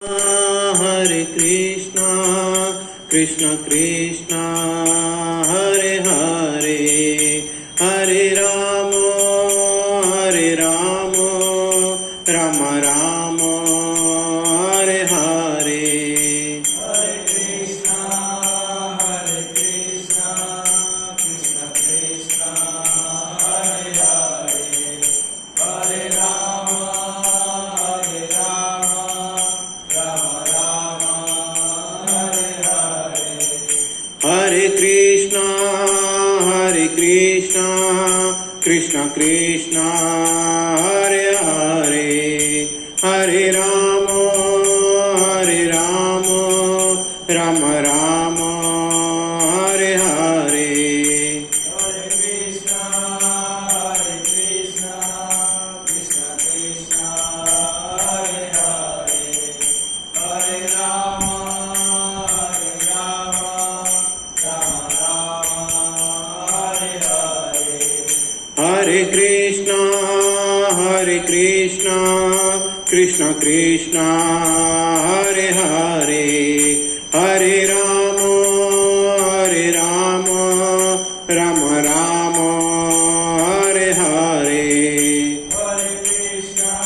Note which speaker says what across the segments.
Speaker 1: हरे कृष्णा कृष्ण कृष्णा हरे हरे हरे राम राम राम हरे हरे
Speaker 2: हरे कृष्णा कृष्ण कृष्णा हरे हरे हरे राम राम राम हरे हरे
Speaker 1: हरे कृष्णा कृष्ण कृष्णा हरे हरे हरे राम राम राम हरे हरे
Speaker 2: हरे कृष्णा कृष्ण कृष्णा हरे हरे हरे राम राम राम हरे हरे
Speaker 1: हरे कृष्णा कृष्ण कृष्णा हरे हरे हरे राम राम राम हरे हरे
Speaker 2: हरे कृष्णा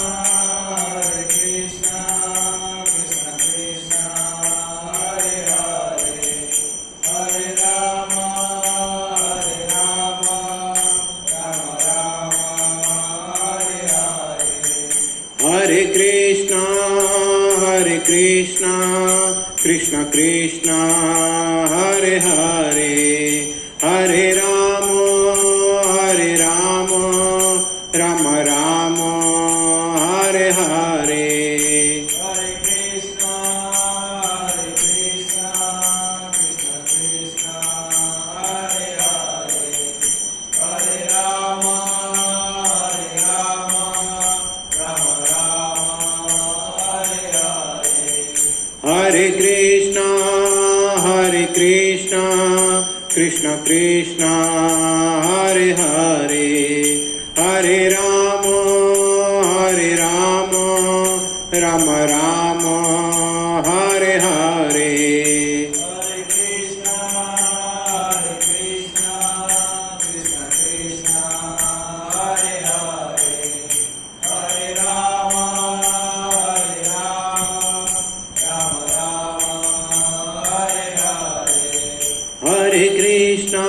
Speaker 2: कृष्ण कृष्णा हरे हरे हरे राम राम राम हरे हरे
Speaker 1: हरे कृष्णा कृष्ण कृष्णा हरे हरे हरे राम राम राम हरे हरे
Speaker 2: हरे कृष्णा कृष्ण कृष्णा हरे हरे हरे राम राम राम हरे हरे
Speaker 1: हरे कृष्णा कृष्ण कृष्णा हरे हरे हरे राम राम राम हरे हरे
Speaker 2: हरे कृष्णा कृष्ण कृष्णा हरे हरे हरे राम राम राम हरे हरे
Speaker 1: हरे कृष्णा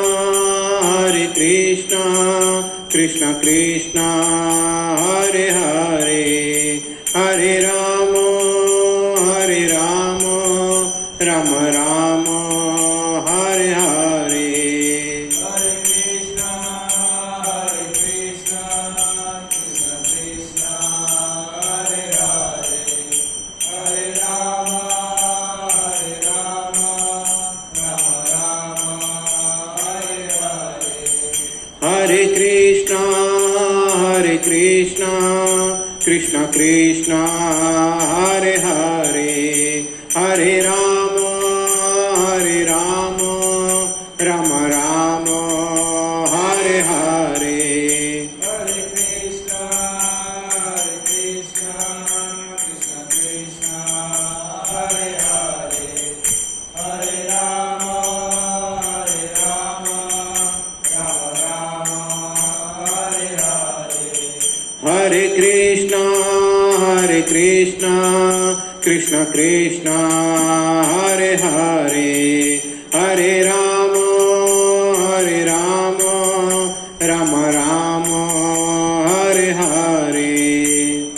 Speaker 1: कृष्ण कृष्णा हरे हरे हरे राम राम राम हरे हरे
Speaker 2: हरे कृष्णा कृष्ण कृष्णा हरे हरे हरे राम राम राम हरे हरे
Speaker 1: हरे कृष्णा कृष्ण कृष्णा हरे हरे हरे राम राम राम हरे हरे
Speaker 2: हरे कृष्णा कृष्ण कृष्णा हरे हरे हरे राम राम राम हरे हरे
Speaker 1: हरे कृष्णा कृष्ण कृष्णा हरे हरे हरे राम राम राम हरे हरे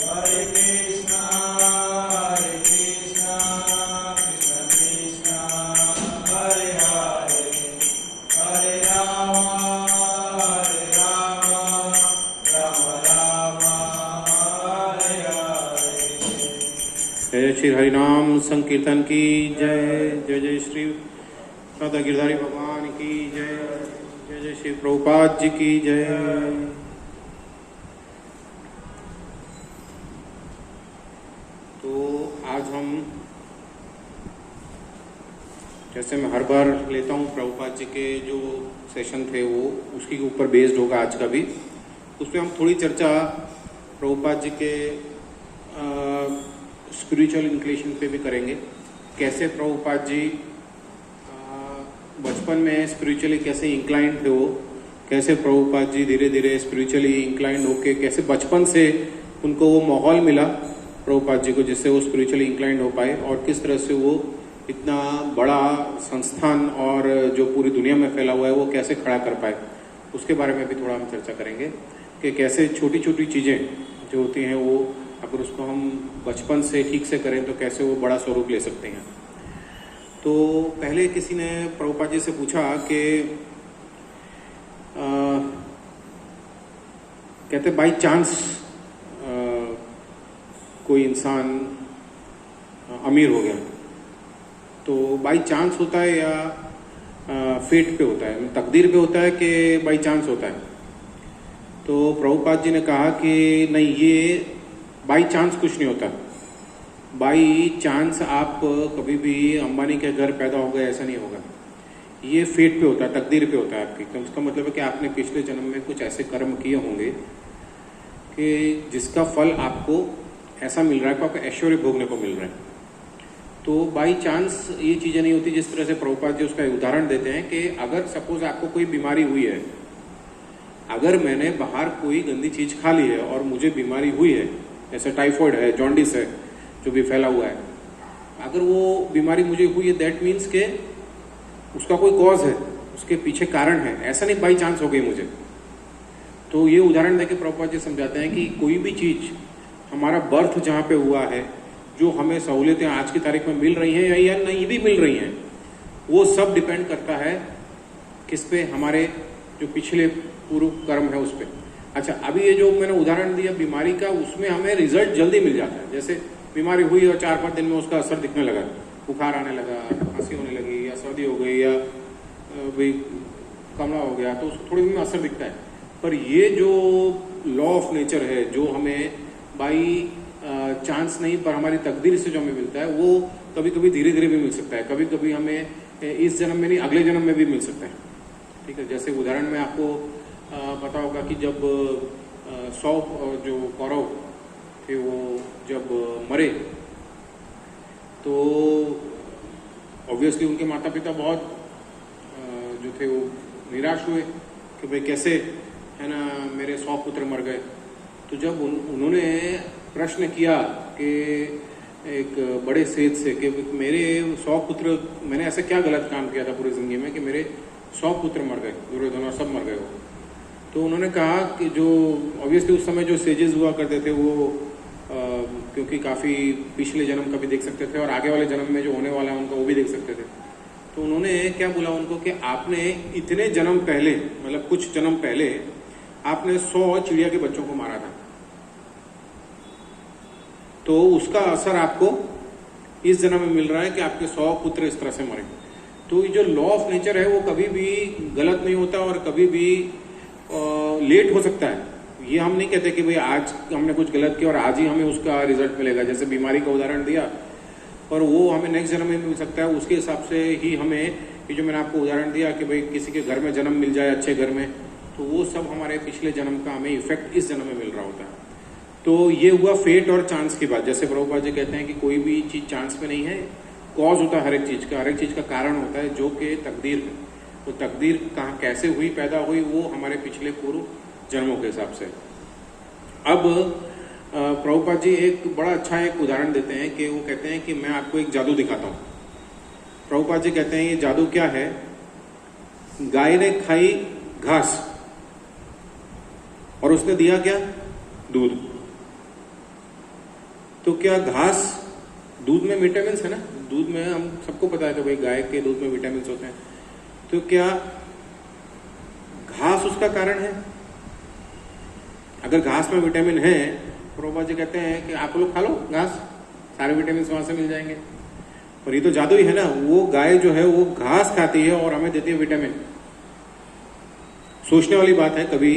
Speaker 2: हरे कृष्णा कृष्ण कृष्णा हरे हरे हरे राम राम राम हरे हरे
Speaker 1: जय श्री हरिनाम संकीर्तन की जय जय जय श्री राधा गिरधारी भगवान की जय जय जय श्री प्रभुपाद जी की जय। तो आज हम, जैसे मैं हर बार लेता हूँ प्रभुपाद जी के जो सेशन थे वो उसके ऊपर बेस्ड होगा आज का भी, उस पर हम थोड़ी चर्चा प्रभुपाद जी के स्पिरिचुअल इंक्लेशन पे भी करेंगे, कैसे प्रभुपाद जी बचपन में स्पिरिचुअली कैसे इंक्लाइंड थे, वो कैसे प्रभुपाद जी धीरे धीरे स्पिरिचुअली इंक्लाइंड होके कैसे बचपन से उनको वो माहौल मिला प्रभुपाद जी को जिससे वो स्पिरिचुअली इंक्लाइंड हो पाए, और किस तरह से वो इतना बड़ा संस्थान और जो पूरी दुनिया में फैला हुआ है वो कैसे खड़ा कर पाए, उसके बारे में भी थोड़ा हम चर्चा करेंगे कि कैसे छोटी छोटी चीज़ें जो होती हैं वो अगर उसको हम बचपन से ठीक से करें तो कैसे वो बड़ा स्वरूप ले सकते हैं। तो पहले किसी ने प्रभुपाद जी से पूछा कि कहते बाई चांस कोई इंसान अमीर हो गया तो बाई चांस होता है या फेट पे होता है, तकदीर पे होता है कि बाई चांस होता है। तो प्रभुपाद जी ने कहा कि नहीं, ये बाई चांस कुछ नहीं होता। बाई चांस आप कभी भी अंबानी के घर पैदा हो गए ऐसा नहीं होगा, ये फेट पे होता है, तकदीर पे होता है आपकी। तो उसका मतलब है कि आपने पिछले जन्म में कुछ ऐसे कर्म किए होंगे कि जिसका फल आपको ऐसा मिल रहा है कि आपको ऐश्वर्य भोगने को मिल रहा है। तो बाई चांस ये चीज़ें नहीं होती। जिस तरह से प्रभुपाद जी उसका उदाहरण देते हैं कि अगर सपोज आपको कोई बीमारी हुई है, अगर मैंने बाहर कोई गंदी चीज़ खा ली है और मुझे बीमारी हुई है, जैसे टाइफॉइड है, जॉन्डिस है, जो भी फैला हुआ है, अगर वो बीमारी मुझे हुई है दैट मीन्स के उसका कोई कॉज है, उसके पीछे कारण है, ऐसा नहीं बाई चांस हो गई मुझे। तो ये उदाहरण देके प्रभुपाद जी समझाते हैं कि कोई भी चीज़ हमारा बर्थ जहाँ पे हुआ है, जो हमें सहूलियतें आज की तारीख में मिल रही हैं या नहीं भी मिल रही हैं, वो सब डिपेंड करता है किस पे, हमारे जो पिछले पूर्व कर्म है उस पर। अच्छा, अभी ये जो मैंने उदाहरण दिया बीमारी का, उसमें हमें रिजल्ट जल्दी मिल जाता है। जैसे बीमारी हुई और 4-5 दिन में उसका असर दिखने लगा, बुखार आने लगा, खांसी होने लगी या सर्दी हो गई या भाई कमला हो गया, तो उसको थोड़ी दिन में असर दिखता है। पर ये जो लॉ ऑफ नेचर है, जो हमें बाई चांस नहीं पर हमारी तकदीर से जो हमें मिलता है, वो कभी कभी धीरे धीरे भी मिल सकता है, कभी कभी हमें इस जन्म में नहीं अगले जन्म में भी मिल सकता है। ठीक है, जैसे उदाहरण में आपको पता होगा कि जब 100 जो कौरव थे वो जब मरे तो ऑब्वियसली उनके माता पिता बहुत जो थे वो निराश हुए कि भाई कैसे, है ना, मेरे 100 पुत्र मर गए। तो जब उन्होंने प्रश्न किया कि एक बड़े सेठ से कि मेरे 100 पुत्र, मैंने ऐसा क्या गलत काम किया था पूरी जिंदगी में कि मेरे 100 पुत्र मर गए, दुर्योधन और सब मर गए वो। तो उन्होंने कहा कि जो ऑब्वियसली उस समय जो सेजेस हुआ करते थे वो क्योंकि काफ़ी पिछले जन्म का भी देख सकते थे और आगे वाले जन्म में जो होने वाला है उनका वो भी देख सकते थे। तो उन्होंने क्या बोला उनको कि आपने इतने जन्म पहले, मतलब कुछ जन्म पहले आपने 100 चिड़िया के बच्चों को मारा था, तो उसका असर आपको इस जन्म में मिल रहा है कि आपके 100 पुत्र इस तरह से मरे। तो ये जो लॉ ऑफ नेचर है वो कभी भी गलत नहीं होता और कभी भी लेट हो सकता है। ये हम नहीं कहते कि भाई आज हमने कुछ गलत किया और आज ही हमें उसका रिजल्ट मिलेगा। जैसे बीमारी का उदाहरण दिया, और वो हमें नेक्स्ट जन्म में मिल सकता है, उसके हिसाब से ही हमें ये जो मैंने आपको उदाहरण दिया कि भाई किसी के घर में जन्म मिल जाए अच्छे घर में, तो वो सब हमारे पिछले जन्म का हमें इफेक्ट इस जन्म में मिल रहा होता है। तो ये हुआ फेट और चांस की बात। जैसे प्रभुपाद जी कहते हैं कि कोई भी चीज़ चांस में नहीं है, कॉज होता है हर एक चीज़ का कारण होता है जो कि तकदीर है। तो तकदीर कहाँ कैसे हुई, पैदा हुई, वो हमारे पिछले पूर्व जन्मों के हिसाब से। अब प्रभुपाद जी एक बड़ा अच्छा एक उदाहरण देते हैं कि वो कहते हैं कि मैं आपको एक जादू दिखाता हूँ। प्रभुपाद जी कहते हैं ये जादू क्या है, गाय ने खाई घास और उसने दिया क्या, दूध। तो क्या घास, दूध में विटामिन है ना, दूध में हम सबको पता है कि भाई गाय के दूध में विटामिन होते हैं। तो क्या घास उसका कारण है? अगर घास में विटामिन है, प्रभुपाद जी कहते हैं कि आप लोग खा लो घास, सारे विटामिन वहां से मिल जाएंगे। पर ये तो जादू ही है ना, वो गाय जो है वो घास खाती है और हमें देती है विटामिन। सोचने वाली बात है कभी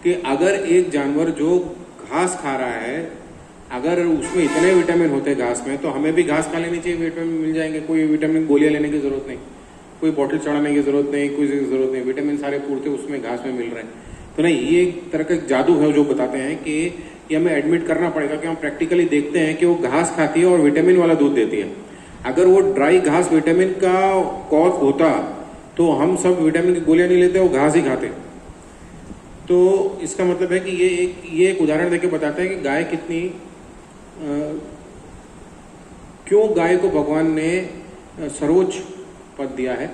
Speaker 1: कि अगर एक जानवर जो घास खा रहा है, अगर उसमें इतने विटामिन होते हैं घास में, तो हमें भी घास खा लेनी चाहिए, विटामिन मिल जाएंगे। कोई विटामिन गोलियां लेने की जरूरत नहीं, कोई बॉटल चढ़ाने की जरूरत नहीं, कोई जरूरत नहीं, विटामिन सारे पूर्ति उसमें घास में मिल रहे हैं। तो नहीं, ये एक तरह का जादू है जो बताते हैं कि ये हमें एडमिट करना पड़ेगा कि हम प्रैक्टिकली देखते हैं कि वो घास खाती है और विटामिन वाला दूध देती है। अगर वो ड्राई घास विटामिन का कॉज होता तो हम सब विटामिन की गोलियां नहीं लेते, वो घास ही खाते। तो इसका मतलब है कि ये एक उदाहरण देके बताता है कि गाय कितनी क्यों गाय को भगवान ने सर्वोच्च पद दिया है।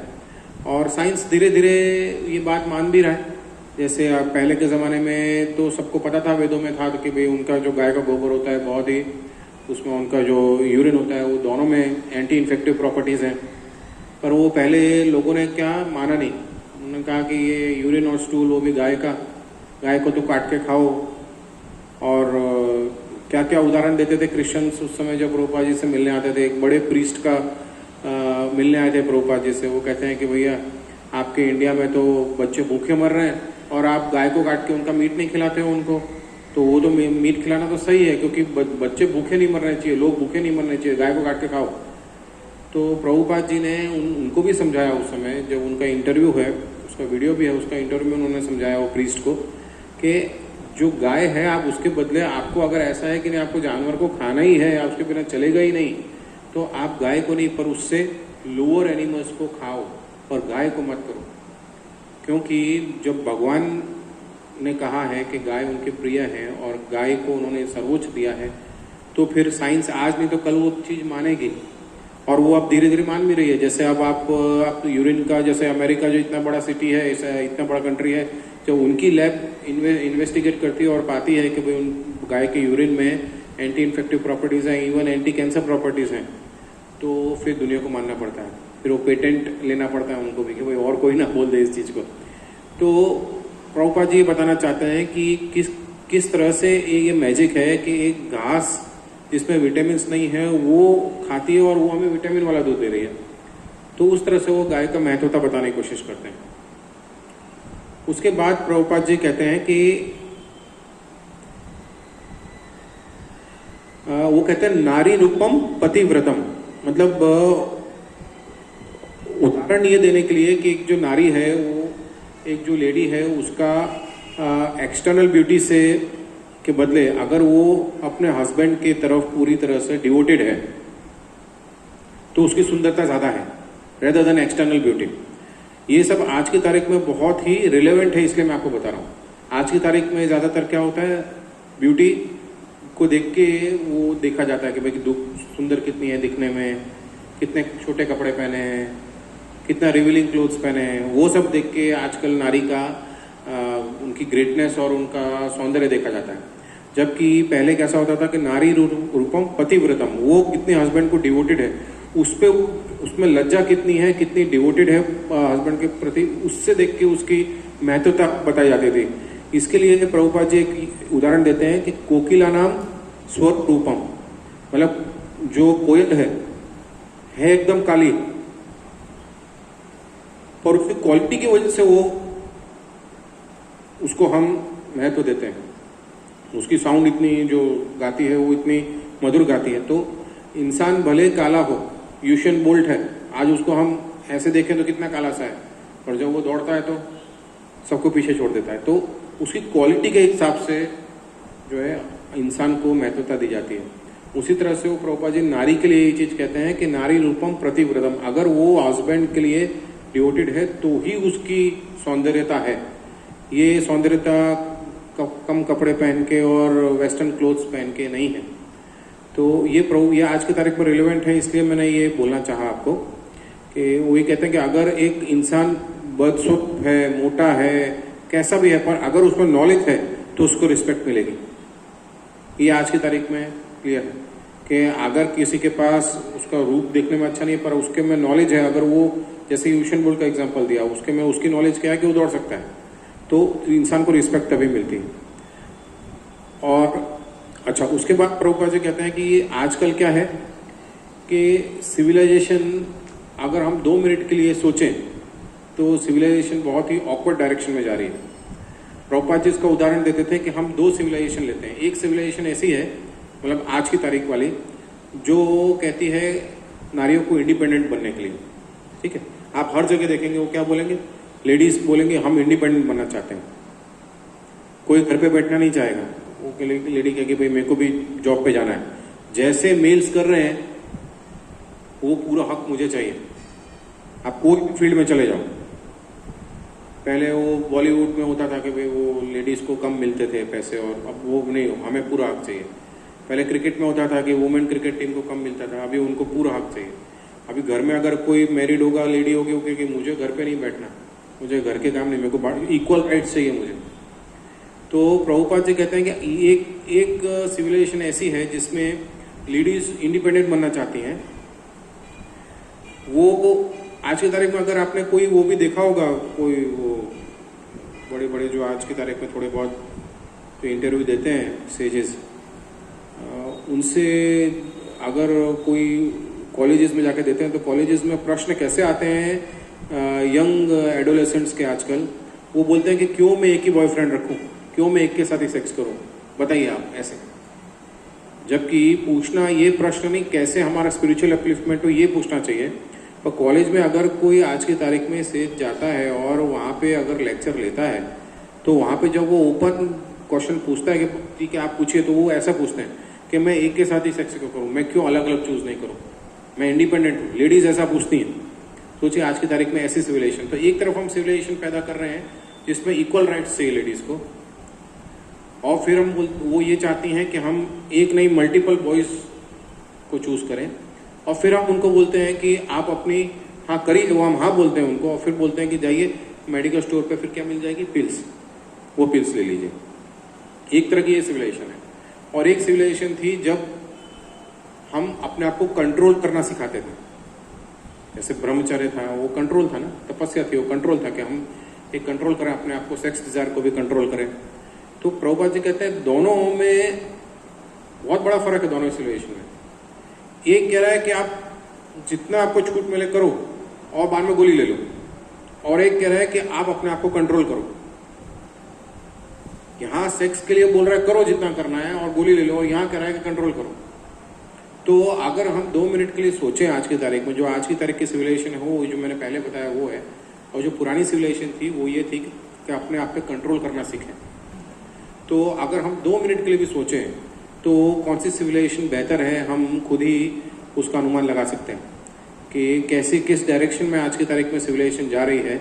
Speaker 1: और साइंस धीरे धीरे ये बात मान भी रहा है। जैसे पहले के ज़माने में तो सबको पता था, वेदों में था कि भाई उनका जो गाय का गोबर होता है बहुत ही, उसमें उनका जो यूरिन होता है वो दोनों में एंटी इन्फेक्टिव प्रॉपर्टीज़ हैं। पर वो पहले लोगों ने क्या माना नहीं, उन्होंने कहा कि ये यूरिन और स्टूल वो भी गाय का, गाय को तो काट के खाओ। और क्या क्या उदाहरण देते थे क्रिश्चियंस उस समय जब प्रभुपाद जी से मिलने आते थे। एक बड़े प्रीस्ट का मिलने आए थे प्रभुपाद जी से। वो कहते हैं कि भैया आपके इंडिया में तो बच्चे भूखे मर रहे हैं और आप गाय को काट के उनका मीट नहीं खिलाते हो उनको। तो वो तो मीट खिलाना तो सही है, क्योंकि बच्चे भूखे नहीं मरने चाहिए, लोग भूखे नहीं मरने चाहिए, गाय को काट के खाओ। तो प्रभुपाद जी ने उनको भी समझाया उस समय, जब उनका इंटरव्यू है, उसका वीडियो भी है, उसका इंटरव्यू में उन्होंने समझाया वो प्रीस्ट को कि जो गाय है आप उसके बदले, आपको अगर ऐसा है कि नहीं आपको जानवर को खाना ही है, आप उसके बिना चलेगा ही नहीं, तो आप गाय को नहीं पर उससे लोअर एनिमल्स को खाओ और गाय को मत करो। क्योंकि जब भगवान ने कहा है कि गाय उनके प्रिय है और गाय को उन्होंने सर्वोच्च दिया है, तो फिर साइंस आज नहीं तो कल वो चीज़ मानेगी। और वो अब धीरे धीरे मान भी रही है। जैसे अब आप यूरिन का, जैसे अमेरिका जो इतना बड़ा सिटी है, इतना बड़ा कंट्री है, जब उनकी लैब इन्वेस्टिगेट करती है और पाती है कि भाई उन गाय के यूरिन में एंटी इन्फेक्टिव प्रॉपर्टीज़ हैं, इवन एंटी कैंसर प्रॉपर्टीज़ हैं, तो फिर दुनिया को मानना पड़ता है, फिर वो पेटेंट लेना पड़ता है उनको भी कि भाई और कोई ना बोल दे इस चीज़ को। तो प्रभुपाद जी बताना चाहते हैं कि किस तरह से ये मैजिक है कि एक घास जिसमें विटामिन नहीं है वो खाती है और वो हमें विटामिन वाला दूध दे रही है। तो उस तरह से वो गाय का महत्वता बताने की कोशिश करते हैं। उसके बाद प्रभुपाद जी कहते हैं कि वो कहते हैं नारी रूपम पतिव्रतम, मतलब उदाहरण ये देने के लिए कि एक जो नारी है, वो एक जो लेडी है, उसका एक्सटर्नल ब्यूटी से के बदले अगर वो अपने हस्बैंड के तरफ पूरी तरह से डिवोटेड है तो उसकी सुंदरता ज़्यादा है रेदर देन एक्सटर्नल ब्यूटी। ये सब आज की तारीख में बहुत ही रिलेवेंट है, इसलिए मैं आपको बता रहा हूँ। आज की तारीख में ज़्यादातर क्या होता है, ब्यूटी को देख के वो देखा जाता है कि भाई सुंदर कितनी है दिखने में, कितने छोटे कपड़े पहने हैं, कितना रिवीलिंग क्लोथ्स पहने हैं, वो सब देख के आजकल नारी का उनकी ग्रेटनेस और उनका सौंदर्य देखा जाता है। जबकि पहले कैसा होता था कि नारी रूपम पतिव्रतम, वो कितने हस्बैंड को डिवोटेड है, उसमें लज्जा कितनी है, कितनी डिवोटेड है हस्बैंड के प्रति, उससे देख के उसकी महत्वता बताई जाती थी। इसके लिए प्रभुपाद जी एक उदाहरण देते हैं कि कोकिला नाम स्वर रूपम, मतलब जो कोयल है एकदम काली, और उसकी क्वालिटी की वजह से वो उसको हम महत्व देते हैं। उसकी साउंड इतनी जो गाती है वो इतनी मधुर गाती है। तो इंसान भले काला हो, यूसेन बोल्ट है, आज उसको हम ऐसे देखें तो कितना काला सा है, और जब वो दौड़ता है तो सबको पीछे छोड़ देता है। तो उसकी क्वालिटी के हिसाब से जो है इंसान को महत्वता दी जाती है। उसी तरह से वो प्रभुपाद जी नारी के लिए ये चीज़ कहते हैं कि नारी रूपम प्रतिव्रतम, अगर वो हस्बैंड के लिए डिवोटेड है तो ही उसकी सौंदर्यता है। ये सौंदर्यता कम कपड़े पहन के और वेस्टर्न क्लोथ्स पहन के नहीं है। तो ये आज की तारीख में रिलेवेंट है, इसलिए मैंने ये बोलना चाहा आपको कि वो ये कहते हैं कि अगर एक इंसान बदसूरत है, मोटा है, कैसा भी है, पर अगर उसमें नॉलेज है तो उसको रिस्पेक्ट मिलेगी। ये आज की तारीख में क्लियर है कि अगर किसी के पास उसका रूप देखने में अच्छा नहीं है पर उसके में नॉलेज है, अगर वो जैसे यूसेन बोल्ट का एग्जांपल दिया, उसके में उसकी नॉलेज क्या है कि वो दौड़ सकता है, तो इंसान को रिस्पेक्ट तभी मिलती है। और अच्छा, उसके बाद प्रभुपाद जी कहते हैं कि ये आजकल क्या है कि सिविलाइजेशन, अगर हम 2 मिनट के लिए सोचें तो सिविलाइजेशन बहुत ही ऑकवर्ड डायरेक्शन में जा रही है। प्रभुपाद जी इसका उदाहरण देते थे कि हम 2 सिविलाइजेशन लेते हैं। एक सिविलाइजेशन ऐसी है, मतलब आज की तारीख वाली, जो कहती है नारियों को इंडिपेंडेंट बनने के लिए, ठीक है। आप हर जगह देखेंगे वो क्या बोलेंगे, लेडीज बोलेंगे हम इंडिपेंडेंट बनना चाहते हैं। कोई घर पे बैठना नहीं चाहेगा, वो लेडी कहेगी भाई मेरे को भी जॉब पे जाना है। जैसे मेल्स कर रहे हैं वो पूरा हक मुझे चाहिए। आप कोई भी फील्ड में चले जाओ, पहले वो बॉलीवुड में होता था कि भाई वो लेडीज़ को कम मिलते थे पैसे, और अब वो नहीं हो, हमें पूरा हक चाहिए। पहले क्रिकेट में होता था कि वुमेन क्रिकेट टीम को कम मिलता था, अभी उनको पूरा हक चाहिए। अभी घर में अगर कोई मैरिड होगा, लेडी होगी, वो कहेगी मुझे घर पे नहीं बैठना, मुझे घर के काम नहीं, मेरे को इक्वल राइट्स चाहिए मुझे। तो प्रभुपाद जी कहते हैं कि एक सिविलाइजेशन ऐसी है जिसमें लेडीज इंडिपेंडेंट बनना चाहती हैं। वो आज की तारीख में अगर आपने कोई वो भी देखा होगा, कोई वो बड़े बड़े जो आज की तारीख में थोड़े बहुत जो इंटरव्यू देते हैं सेजेस, उनसे अगर कोई कॉलेजेस में जाके देते हैं तो कॉलेजेस में प्रश्न कैसे आते हैं यंग एडोलेसेंट्स के आजकल, वो बोलते हैं कि क्यों मैं एक ही बॉयफ्रेंड रखूं, क्यों मैं एक के साथ ही सेक्स करूं, बताइए आप ऐसे। जबकि पूछना ये प्रश्न नहीं कैसे हमारा स्पिरिचुअल अपलिफ्टमेंट हो, ये पूछना चाहिए। पर कॉलेज में अगर कोई आज की तारीख में से जाता है और वहाँ पे अगर लेक्चर लेता है तो वहाँ पे जब वो ओपन क्वेश्चन पूछता है कि ठीक है आप पूछिए, तो वो ऐसा पूछते हैं कि मैं एक के साथ ही सेक्स क्यों करूँ, मैं क्यों अलग अलग चूज नहीं करूँ, मैं इंडिपेंडेंट हूँ। लेडीज ऐसा पूछती हैं। सोचिए आज की तारीख में ऐसी सिविलाइजेशन। तो एक तरफ हम सिविलाइजेशन पैदा कर रहे हैं जिसमें इक्वल राइट्स चाहिए लेडीज को, और फिर हम वो ये चाहती हैं कि हम एक नहीं मल्टीपल बॉयज को चूज करें, और फिर हम उनको बोलते हैं कि आप अपनी हाँ करिए, वो हम हाँ बोलते हैं उनको, और फिर बोलते हैं कि जाइए मेडिकल स्टोर पे, फिर क्या मिल जाएगी, पिल्स, वो पिल्स ले लीजिए। एक तरह की ये सिविलाइजेशन है। और एक सिविलाइजेशन थी जब हम अपने आप को कंट्रोल करना सिखाते थे, जैसे ब्रह्मचर्य था, वो कंट्रोल था ना, तपस्या थी, वो कंट्रोल था कि हम एक कंट्रोल करें अपने आप को, सेक्स डिजायर को भी कंट्रोल करें। तो प्रभुपाद जी कहते हैं दोनों में बहुत बड़ा फर्क है, दोनों सिचुएशन में। एक कह रहा है कि आप जितना आपको छूट मिले करो और बाद में गोली ले लो, और एक कह रहा है कि आप अपने आप को कंट्रोल करो। यहां सेक्स के लिए बोल रहा है करो जितना करना है और गोली ले लो, और यहां कह रहा है कि कंट्रोल करो। तो अगर हम 2 मिनट के लिए सोचें आज की तारीख में, जो आज की तारीख की सिविलाइजेशन है वो जो मैंने पहले बताया वो है, और जो पुरानी सिविलाइजेशन थी वो ये थी कि अपने आप पे कंट्रोल करना सीखें। तो अगर हम 2 मिनट के लिए भी सोचें तो कौन सी सिविलाइजेशन बेहतर है, हम खुद ही उसका अनुमान लगा सकते हैं कि कैसे किस डायरेक्शन में आज की तारीख में सिविलाइजेशन जा रही है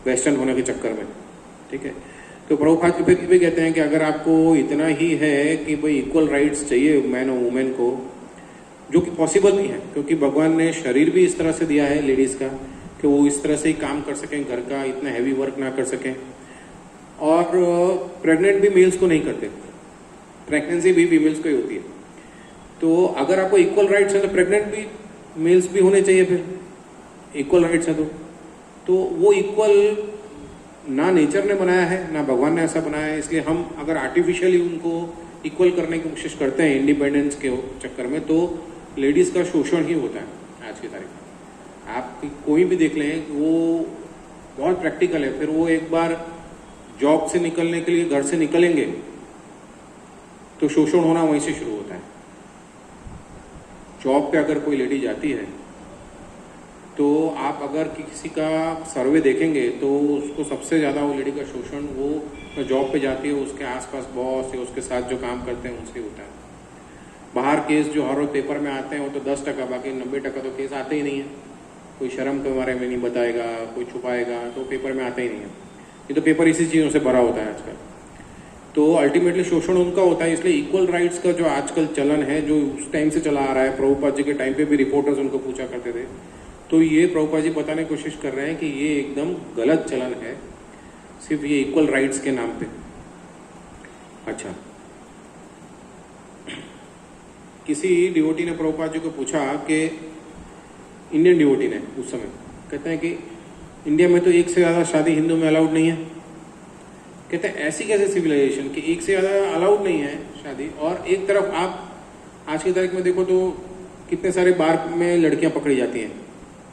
Speaker 1: वेस्टर्न होने के चक्कर में। ठीक है, तो प्रभुपाद जी फिर भी कहते हैं कि अगर आपको इतना ही है कि भाई इक्वल राइट्स चाहिए मैन और वुमेन को, जो कि पॉसिबल नहीं है, क्योंकि भगवान ने शरीर भी इस तरह से दिया है लेडीज का कि वो इस तरह से ही काम कर सकें, घर का इतना हैवी वर्क ना कर सकें, और प्रेग्नेंट भी मेल्स को नहीं करते, प्रेगनेंसी भी फीमेल्स को ही होती है। तो अगर आपको इक्वल राइट्स है तो प्रेग्नेंट भी मेल्स भी होने चाहिए, फिर इक्वल राइट्स है तो वो इक्वल ना नेचर ने बनाया है ना भगवान ने ऐसा बनाया है। इसलिए हम अगर आर्टिफिशियली उनको इक्वल करने की कोशिश करते हैं इंडिपेंडेंस के चक्कर में, तो लेडीज का शोषण ही होता है आज की तारीख में। आप कोई भी देख लें, वो बहुत प्रैक्टिकल है। फिर वो एक बार जॉब से निकलने के लिए घर से निकलेंगे तो शोषण होना वहीं से शुरू होता है। जॉब पे अगर कोई लेडी जाती है तो आप अगर किसी का सर्वे देखेंगे तो उसको सबसे ज़्यादा वो लेडी का शोषण वो जॉब पे जाती है, उसके आसपास बॉस या उसके साथ जो काम करते हैं उनसे होता है। बाहर केस जो हर रोज पेपर में आते हैं वो तो 10%, बाकी 90% तो केस आते ही नहीं है। कोई शर्म के बारे में नहीं बताएगा, कोई छुपाएगा, तो पेपर में आते ही नहीं है। ये तो पेपर इसी चीज़ों से भरा होता है आजकल। तो अल्टीमेटली शोषण उनका होता है। इसलिए इक्वल राइट्स का जो आजकल चलन है, जो उस टाइम से चला आ रहा है, प्रभुपाद जी के टाइम पे भी रिपोर्टर्स उनको पूछा करते थे, तो ये प्रभुपाद जी बताने की कोशिश कर रहे हैं कि ये एकदम गलत चलन है, सिर्फ ये इक्वल राइट्स के नाम पे। अच्छा, किसी डिवोटी ने प्रभुपाद जी को पूछा कि इंडियन डिवोटी ने उस समय, कहते हैं कि इंडिया में तो एक से ज़्यादा शादी हिंदू में अलाउड नहीं है। कहते हैं ऐसी कैसे सिविलाइजेशन कि एक से ज़्यादा अलाउड नहीं है शादी, और एक तरफ आप आज की तारीख में देखो तो कितने सारे बार में लड़कियां पकड़ी जाती हैं।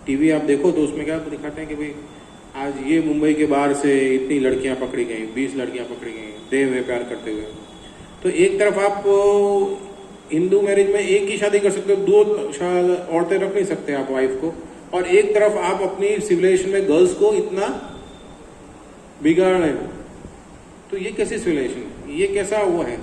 Speaker 1: टीवी आप देखो तो उसमें क्या दिखाते हैं कि भाई आज ये मुंबई के बाहर से इतनी लड़कियां पकड़ी गई, 20 लड़कियां पकड़ी गई देह में प्यार करते हुए। तो एक तरफ आप हिंदू मैरिज में एक ही शादी कर सकते हो, 2 औरतें रख नहीं सकते आप वाइफ को, और एक तरफ आप अपनी सिविलाइजेशन में गर्ल्स को इतना बिगाड़ रहे हो। तो ये कैसी सिविलाइजेशन है, ये कैसा वो है,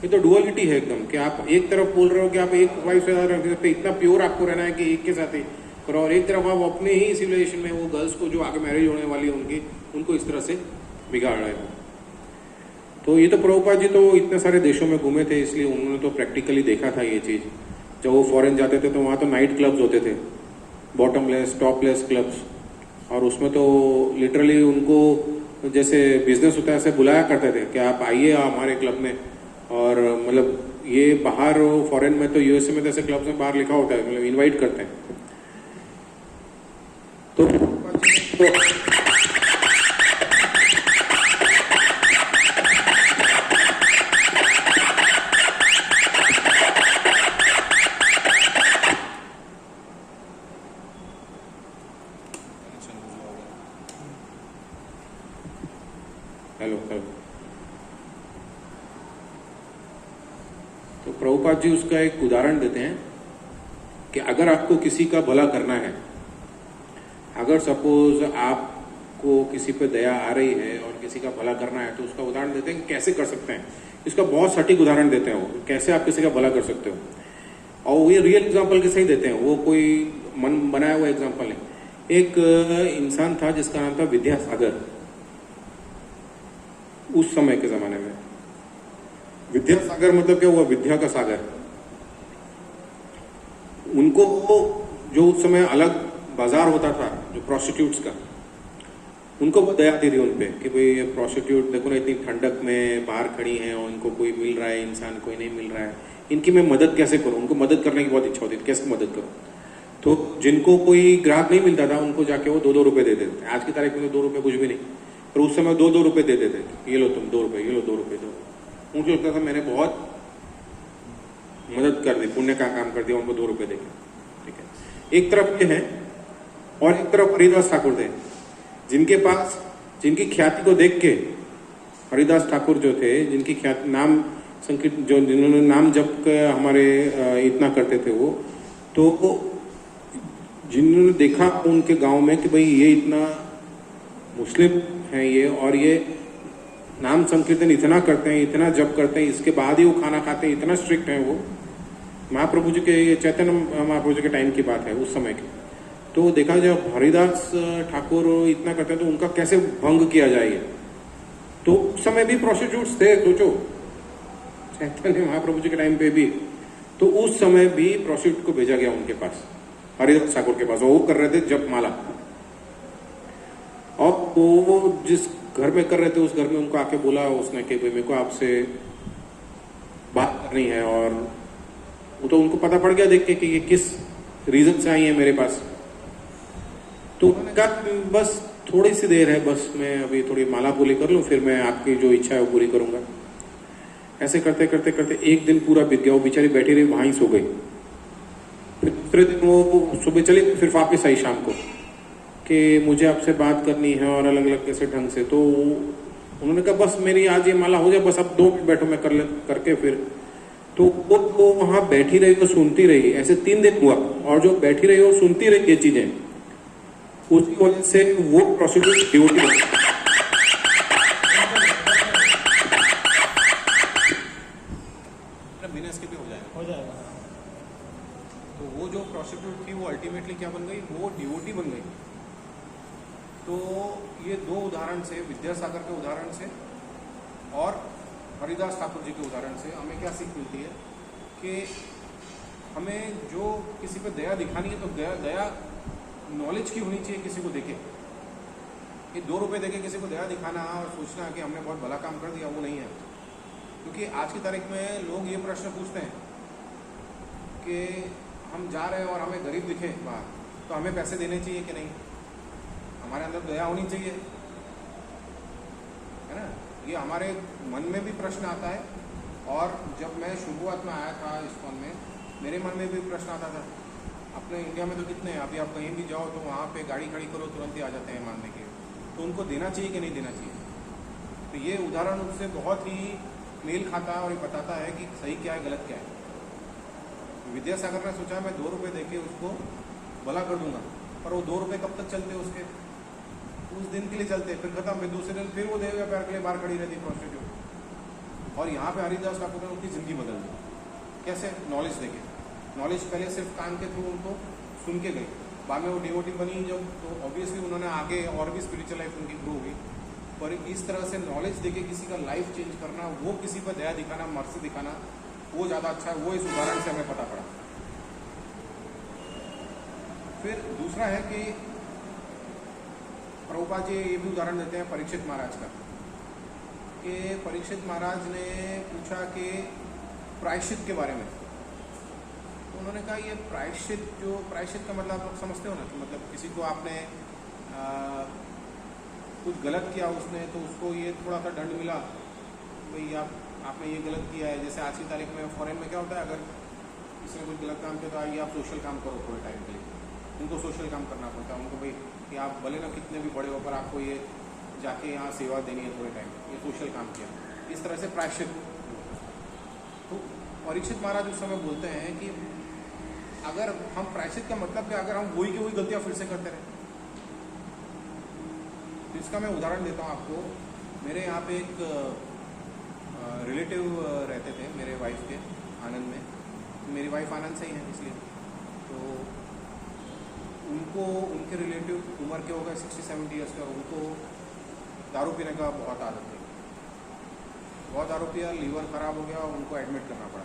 Speaker 1: ये तो डुअलिटी है एकदम कि आप एक तरफ बोल रहे हो कि आप एक वाइफ से ज्यादा रख सकते, इतना प्योर आपको रहना है कि एक के साथ ही करो, और एक तरफ आप अपने ही सिविलाइजेशन में वो गर्ल्स को जो आगे मैरिज होने वाली है उनकी, उनको इस तरह से बिगाड़ रहे हो। तो ये तो प्रभुपाद जी तो इतने सारे देशों में घूमे थे, इसलिए उन्होंने तो प्रैक्टिकली देखा था ये चीज। जब वो फॉरेन जाते थे तो वहां तो नाइट क्लब्स होते थे, बॉटमलेस टॉपलेस क्लब्स, और उसमें तो लिटरली उनको जैसे बिजनेस होता है ऐसे बुलाया करते थे कि आप आइए हमारे क्लब में। और मतलब ये बाहर फॉरेन में तो यूएसए में तो ऐसे क्लब्स में बाहर लिखा होता है, मतलब इनवाइट करते हैं। तो हेलो हेलो, तो प्रभुपाद जी उसका एक उदाहरण देते हैं कि अगर आपको किसी का भला करना है, अगर सपोज आपको किसी पे दया आ रही है और किसी का भला करना है, तो उसका उदाहरण देते हैं कि कैसे कर सकते हैं। इसका बहुत सटीक उदाहरण देते हैं वो, कैसे आप किसी का भला कर सकते हो, और वो ये रियल एग्जांपल के सही देते हैं, वो कोई मन बनाया हुआ एग्जांपल है। एक इंसान था जिसका नाम था विद्यासागर। उस समय के जमाने में विद्यासागर मतलब क्या हुआ, विद्या का सागर। उनको जो उस समय अलग बाजार होता था जो प्रोस्टिट्यूट्स का, उनको बहुत दया आती थी उनपे कि भाई ये प्रोस्टिट्यूट देखो ना इतनी ठंडक में बाहर खड़ी हैं और इनको कोई मिल रहा है, इंसान कोई नहीं मिल रहा है, इनकी मैं मदद कैसे करूं। उनको मदद करने की बहुत इच्छा होती थी, कैसे मदद करूं। तो जिनको कोई ग्राहक नहीं मिलता था उनको जाके वो 2-2 रुपए दे देते थे। आज की तारीख में 2 रुपए कुछ भी नहीं, पर उस समय 2-2 रुपए दे देते, ये लो तुम 2 रुपए, ये लो 2 रुपए दो। उनको लगता था मैंने बहुत मदद कर दी, पुण्य का काम कर दिया, उनको 2 रुपए देके। ठीक है, एक तरफ ये है, और एक तरफ हरिदास ठाकुर थे, जिनके पास, जिनकी ख्याति को देख के हरिदास ठाकुर जो थे, जिनकी ख्याति नाम संकीर्त, जो जिन्होंने नाम जप हमारे इतना करते थे वो, तो जिन्होंने देखा उनके गांव में कि भाई ये इतना मुस्लिम है ये, और ये नाम संकीर्तन इतना करते हैं, इतना जप करते हैं, इसके बाद ही वो खाना खाते हैं, इतना स्ट्रिक्ट है वो। महाप्रभु जी के, चैतन्य महाप्रभु जी के टाइम की बात है, उस समय की। तो देखा जब हरिदास ठाकुर इतना करते हैं तो उनका कैसे भंग किया जाएगा। तो उस समय भी प्रोस्टिट्यूट्स थे, सोचो चैतन्य महाप्रभु जी के टाइम पे भी, तो उस समय भी प्रोस्टिट्यूट को भेजा गया उनके पास, हरिदास ठाकुर के पास। वो कर रहे थे जप माला, और वो जिस घर में कर रहे थे उस घर में उनको आके बोला उसने कि भाई मेरे को आपसे बात करनी है। और वो तो उनको पता पड़ गया देख के कि ये किस रीजन से आई है मेरे पास। तो उन्होंने कहा बस थोड़ी सी देर है, बस मैं अभी थोड़ी माला पूरी कर लूं, फिर मैं आपकी जो इच्छा है वो पूरी करूंगा। ऐसे करते करते करते एक दिन पूरा बीत गया, वो बेचारी बैठी रही, वहां ही सो गई। फिर दूसरे दिन वो सुबह चली, फिर वापिस आई शाम को कि मुझे आपसे बात करनी है और अलग अलग कैसे ढंग से। तो उन्होंने कहा बस मेरी आज ये माला हो जाए, बस अब 2 मिनट बैठो, मैं करके फिर। तो वो वहां बैठी रही, वो सुनती रही। ऐसे 3 दिन हुआ, और जो बैठी रही और सुनती रही ये चीजें, उसकी वजह से वो प्रोस्टिट्यूट ड्यूटी बिना इसके भी हो जाएगा। तो वो जो प्रोस्टिट्यूट थी वो अल्टीमेटली क्या बन गई, वो डिवोटी बन गई। तो ये 2 उदाहरण से, विद्यासागर के उदाहरण से और हरिदास ठाकुर जी के उदाहरण से हमें क्या सीख मिलती है कि हमें जो किसी पे दया दिखानी है तो दया नॉलेज की होनी चाहिए। किसी को देखे कि 2 रुपए देके किसी को दया दिखाना और सोचना कि हमने बहुत भला काम कर दिया, वो नहीं है। क्योंकि आज की तारीख में लोग ये प्रश्न पूछते हैं कि हम जा रहे हैं और हमें गरीब दिखे बाहर, तो हमें पैसे देने चाहिए कि नहीं, हमारे अंदर दया होनी चाहिए, है ना। ये हमारे मन में भी प्रश्न आता है। और जब मैं शुरुआत में आया था इस्कॉन में, मेरे मन में भी प्रश्न आता था। अपने इंडिया में तो कितने हैं, अभी आप कहीं भी जाओ तो वहाँ पे गाड़ी खड़ी करो तुरंत ही आ जाते हैं मानने के, तो उनको देना चाहिए कि नहीं देना चाहिए। तो ये उदाहरण उससे बहुत ही मेल खाता है और ये बताता है कि सही क्या है गलत क्या है। विद्यासागर ने सोचा मैं 2 रुपये देके उसको भला कर दूंगा, पर वो 2 रुपये कब तक चलते उसके, उस दिन के लिए चलते, फिर खत्म, फिर दूसरे दिन फिर वो देगा प्यार के लिए बाहर खड़ी रहती प्रोस्टिट्यूट। और यहाँ पे हरिदास ठाकुर ने उनकी ज़िंदगी बदल दी। कैसे? नॉलेज देके। नॉलेज पहले सिर्फ कान के थ्रू उनको सुन के गई, बाद में वो डिवोटी बनी जब, तो ऑब्वियसली उन्होंने आगे और भी स्पिरिचुअल लाइफ उनकी ग्रो हुई। पर इस तरह से नॉलेज देके किसी का लाइफ चेंज करना, वो किसी पर दया दिखाना, मर्सी दिखाना, वो ज़्यादा अच्छा है। वो इस उदाहरण से हमें पता पड़ा। फिर दूसरा है कि प्रभुपाद जी ये भी उदाहरण देते हैं परीक्षित महाराज का, कि परीक्षित महाराज ने पूछा कि प्रायश्चित के बारे में, तो उन्होंने कहा ये प्रायश्चित का मतलब आप समझते हो ना, कि मतलब किसी को आपने कुछ गलत किया उसने, तो उसको ये थोड़ा सा दंड मिला, भाई आपने ये गलत किया है। जैसे आज की तारीख में फॉरेन में क्या होता है, अगर किसी ने कुछ गलत काम किया तो आइए आप सोशल काम करो थोड़े टाइम के लिए, उनको सोशल काम करना पड़ता है उनको, भाई कि आप भले ना कितने भी बड़े हो पर आपको ये जाके यहाँ सेवा देनी है थोड़े टाइम, ये सोशल काम किया। इस तरह से प्रायश्चित। तो परीक्षित महाराज उस समय बोलते हैं कि अगर हम प्रायश्चित का मतलब क्या, अगर हम वही की वही गलतियाँ फिर से करते रहे। तो इसका मैं उदाहरण देता हूँ आपको। मेरे यहाँ पे एक रिलेटिव रहते थे मेरे वाइफ के, आनंद में। मेरी वाइफ आनंद से ही है इसलिए, तो उनको उनके रिलेटिव उम्र के हो गए 60-70 ईयर्स का, उनको दारू पीने का बहुत आदत थी, बहुत दारू पिया, लीवर ख़राब हो गया, उनको एडमिट करना पड़ा।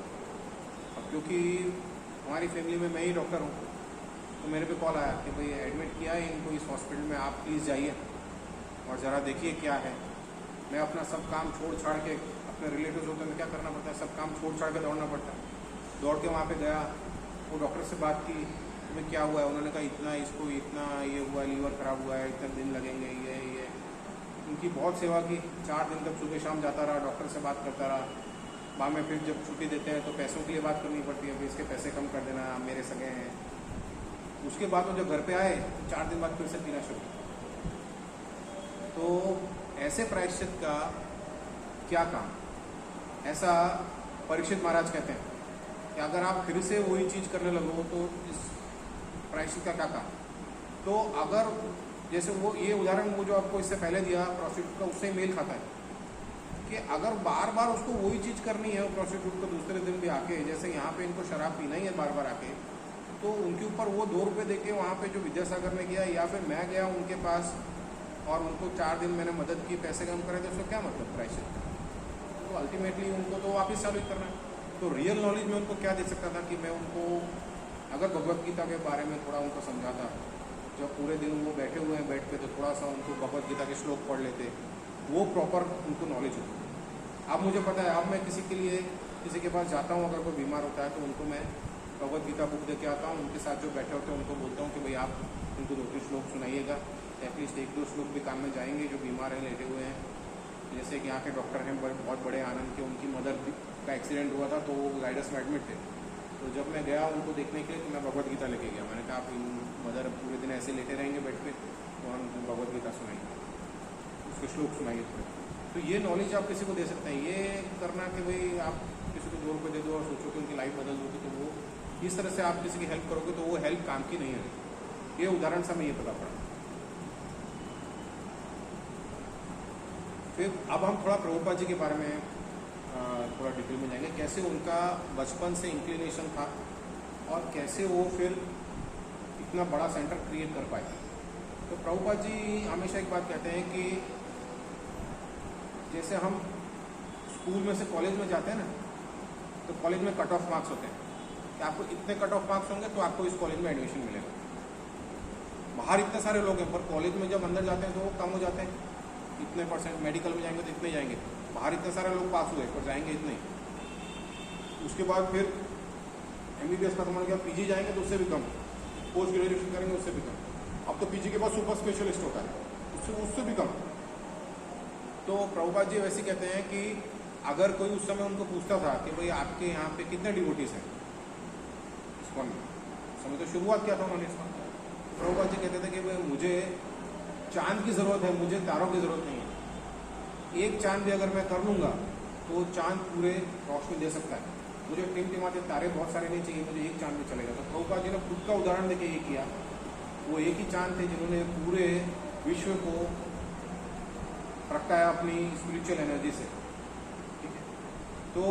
Speaker 1: अब क्योंकि हमारी फैमिली में मैं ही डॉक्टर हूँ, तो मेरे पे कॉल आया कि भाई एडमिट किया है इनको इस हॉस्पिटल में, आप प्लीज़ जाइए और ज़रा देखिए क्या है। मैं अपना सब काम छोड़ छाड़ के, अपने रिलेटिव्स होते हैं क्या करना पड़ता है, सब काम छोड़ छाड़ के दौड़ना पड़ता है। दौड़ के वहाँ पे गया, वो डॉक्टर से बात की, तुम्हें क्या हुआ है? उन्होंने कहा इतना, इसको इतना ये हुआ, लीवर ख़राब हुआ है, इतने दिन लगेंगे, ये। उनकी बहुत सेवा की, 4 दिन तक सुबह शाम जाता रहा, डॉक्टर से बात करता रहा। बाद में फिर जब छुट्टी देते हैं तो पैसों के लिए बात करनी पड़ती है, फिर इसके पैसे कम कर देना, मेरे सगे हैं। उसके बाद वो जब घर पे आए तो 4 दिन बाद फिर से पीना शुरू। तो ऐसे प्रायश्चित का क्या काम? ऐसा परीक्षित महाराज कहते हैं कि अगर आप फिर से वही चीज़ करने लगो तो इस प्रायश्चित का क्या काम? तो अगर जैसे वो ये उदाहरण वो जो आपको इससे पहले दिया प्रोस्टिट्यूट का, उससे मेल खाता है कि अगर बार बार उसको वही चीज़ करनी है प्रोस्टिट्यूट को, दूसरे दिन भी आके, जैसे यहाँ पे इनको शराब पीना ही है बार बार आके, तो उनके ऊपर वो 2 रुपये दे के वहाँ पर जो विद्यासागर ने किया, या फिर मैं गया उनके पास और उनको 4 दिन मैंने मदद की, पैसे कम करे, तो उसका क्या मतलब प्रायश्चित? तो अल्टीमेटली उनको तो वापस चालू ही करना है। तो रियल नॉलेज में उनको क्या दे सकता था कि मैं उनको अगर भगवत गीता के बारे में थोड़ा उनको समझाता, जब पूरे दिन वो बैठे हुए हैं बेड पे, तो थोड़ा सा उनको भगवत गीता के श्लोक पढ़ लेते, वो प्रॉपर उनको नॉलेज होती। अब मुझे पता है, अब मैं किसी के पास जाता हूँ, अगर कोई बीमार होता है तो उनको मैं भगवत गीता बुक दे के आता हूँ, उनके साथ जो बैठे होते हैं उनको बोलता हूँ कि भाई आप उनको 2-3 श्लोक सुनाइएगा, एटलीस्ट 1-2 श्लोक भी काम में जाएंगे जो बीमार हैं, लेटे हुए हैं। जैसे कि यहाँ के डॉक्टर हैं बहुत बड़े आनंद के, उनकी मदर का एक्सीडेंट हुआ था तो वो गाइडस में एडमिट थे। तो जब मैं गया उनको देखने के लिए तो मैं भगवत गीता लेके गया। मैंने कहा आप इन मदर पूरे दिन ऐसे लेटे रहेंगे बेड पे, तो हम उनको भगवत गीता सुनाएंगे, उसके श्लोक सुनाइए थोड़े। तो ये नॉलेज आप किसी को दे सकते हैं। ये करना कि भाई आप किसी को 2 रुपये दे दो और सोचो कि उनकी लाइफ बदल दोगे, तो वो इस तरह से आप किसी की हेल्प करोगे तो वो हेल्प काम की नहीं है। ये उदाहरण से हमें ये पता पड़ा। फिर अब हम थोड़ा प्रभुपाद जी के बारे में थोड़ा डिटेल में जाएंगे, कैसे उनका बचपन से इंक्लिनेशन था और कैसे वो फिर इतना बड़ा सेंटर क्रिएट कर पाए। तो प्रभुपाद जी हमेशा एक बात कहते हैं कि जैसे हम स्कूल में से कॉलेज में जाते हैं ना, तो कॉलेज में कट ऑफ मार्क्स होते हैं कि आपको इतने कट ऑफ मार्क्स होंगे तो आपको इस कॉलेज में एडमिशन मिलेगा। बाहर इतने सारे लोग हैं, पर कॉलेज में जब अंदर जाते हैं तो वो कम हो जाते हैं, इतने परसेंट। मेडिकल में जाएंगे तो इतने जाएंगे, बाहर इतने सारे लोग पास हुए पर जाएंगे इतने। उसके बाद फिर MBBS खत्म होने के बाद PG जाएंगे तो उससे भी कम, पोस्ट ग्रेजुएशन करेंगे उससे भी कम। अब तो PG के बाद सुपर स्पेशलिस्ट होता है, उससे भी कम। तो प्रभुपाद जी वैसे कहते हैं कि अगर कोई उस समय उनको पूछता था कि भाई आपके यहाँ पे कितने डिवोटीज हैं इस्कॉन में, उस समय तो शुरुआत किया था उन्होंने इस्कॉन। प्रभुपाद जी कहते थे कि भाई मुझे चांद की ज़रूरत है, मुझे तारों की ज़रूरत नहीं है। एक चांद भी अगर मैं कर लूँगा तो चांद पूरे रोशनी दे सकता है। मुझे टिमटिमाते तारे बहुत सारे नहीं चाहिए, मुझे एक चांद भी चलेगा। तो प्रभुपाद जी ने खुद का उदाहरण देके ये किया। वो एक ही चांद थे जिन्होंने पूरे विश्व को प्रगटाया अपनी स्पिरिचुअल एनर्जी से, ठीक है। तो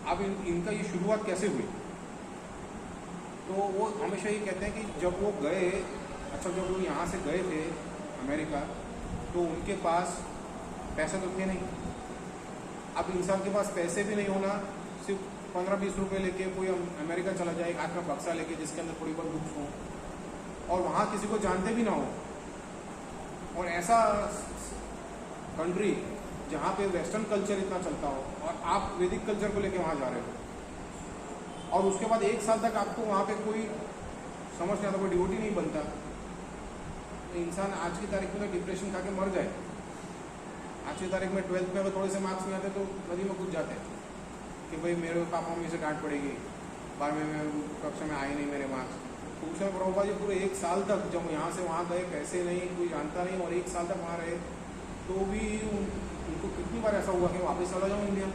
Speaker 1: अब इनका ये शुरुआत कैसे हुई? तो वो हमेशा ये कहते हैं कि जब वो गए, अच्छा जब वो यहाँ से गए थे अमेरिका, तो उनके पास पैसे तो थे नहीं। अब इंसान के पास पैसे भी नहीं होना, सिर्फ 15-20 रुपये लेके कोई अमेरिका चला जाए हाथ में बक्सा लेके जिसके अंदर थोड़ी बहुत बुक्स हों, और वहाँ किसी को जानते भी ना हो, और ऐसा कंट्री जहाँ पे वेस्टर्न कल्चर इतना चलता हो, और आप वैदिक कल्चर को लेके वहाँ जा रहे हो, और उसके बाद 1 साल तक आपको वहाँ पे कोई समझ नहीं आता, कोई डिवोटी नहीं बनता, तो इंसान आज की तारीख में तो डिप्रेशन खा के मर जाए। आज की तारीख में 12th में अगर थोड़े से मार्क्स नहीं आते तो नदी में कूद जाते हैं कि भाई मेरे पापा मम्मी से डांट पड़ेगी, 12वीं में कक्षा में आए नहीं मेरे मार्क्स। तो उसमें प्रभुपाद जी पूरे 1 साल तक जब यहाँ से वहाँ गए, पैसे नहीं, कोई जानता नहीं, और 1 साल तक वहाँ रहे, तो भी उनको कितनी बार ऐसा हुआ कि वापस चला जाऊँ इंडिया,